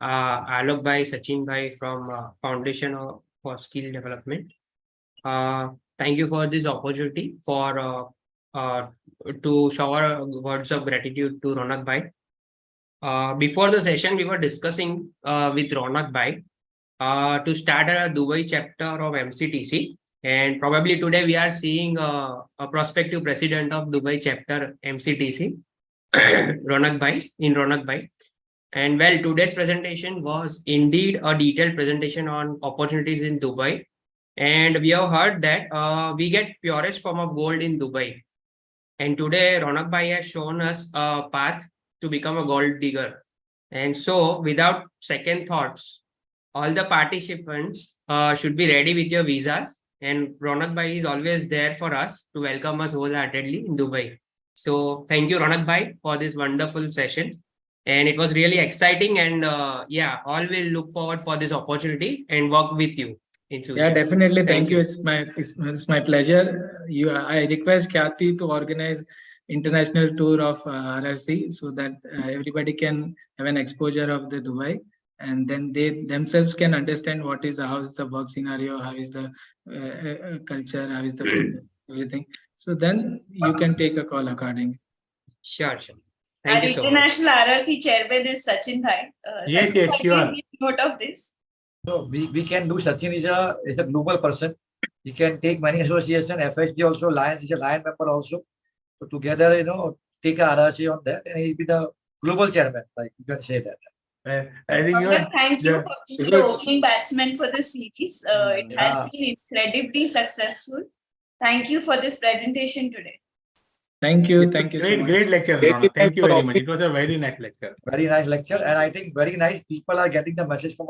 Alok Bhai, Sachin Bhai from Foundation for Skill Development. Thank you for this opportunity for to shower words of gratitude to Ronak Bhai. Before the session, we were discussing with Ronak Bhai to start a Dubai chapter of MCTC. And probably today we are seeing a prospective president of Dubai chapter MCTC, Ronak Bhai. And well, today's presentation was indeed a detailed presentation on opportunities in Dubai. And we have heard that we get purest form of gold in Dubai. And today Ronak Bhai has shown us a path to become a gold digger. And so without second thoughts, all the participants should be ready with your visas. And Ronak Bhai is always there for us to welcome us wholeheartedly in Dubai. So thank you, Ronak Bhai, for this wonderful session. And it was really exciting. And yeah, all will look forward for this opportunity and work with you in future. Yeah, definitely. Thank Thank you. you. It's my pleasure. I request Khyati to organize international tour of RRC so that everybody can have an exposure of the Dubai. And then they themselves can understand how is the work scenario, how is the culture, how is the everything. So then you can take a call accordingly. Sure. Our Thank you so much. international RRC chairman is Sachin Bhai. Yes, Sachin yes, Bhai, sure. please take note of this. No, we can do. Sachin is a global person. He can take many association, FSG also, Lions is a Lion member also. So together, take a RRC on that, and he'll be the global chairman. Like you can say that. I think you But thank you yeah, for being it's the good. opening batsman for the series. It Yeah. has been incredibly successful. Thank you for this presentation today. Thank you. Thank you so Great, much. great lecture, Ronak. Thank you very much. It was a very nice lecture. Very nice lecture, and I think very nice people are getting the message from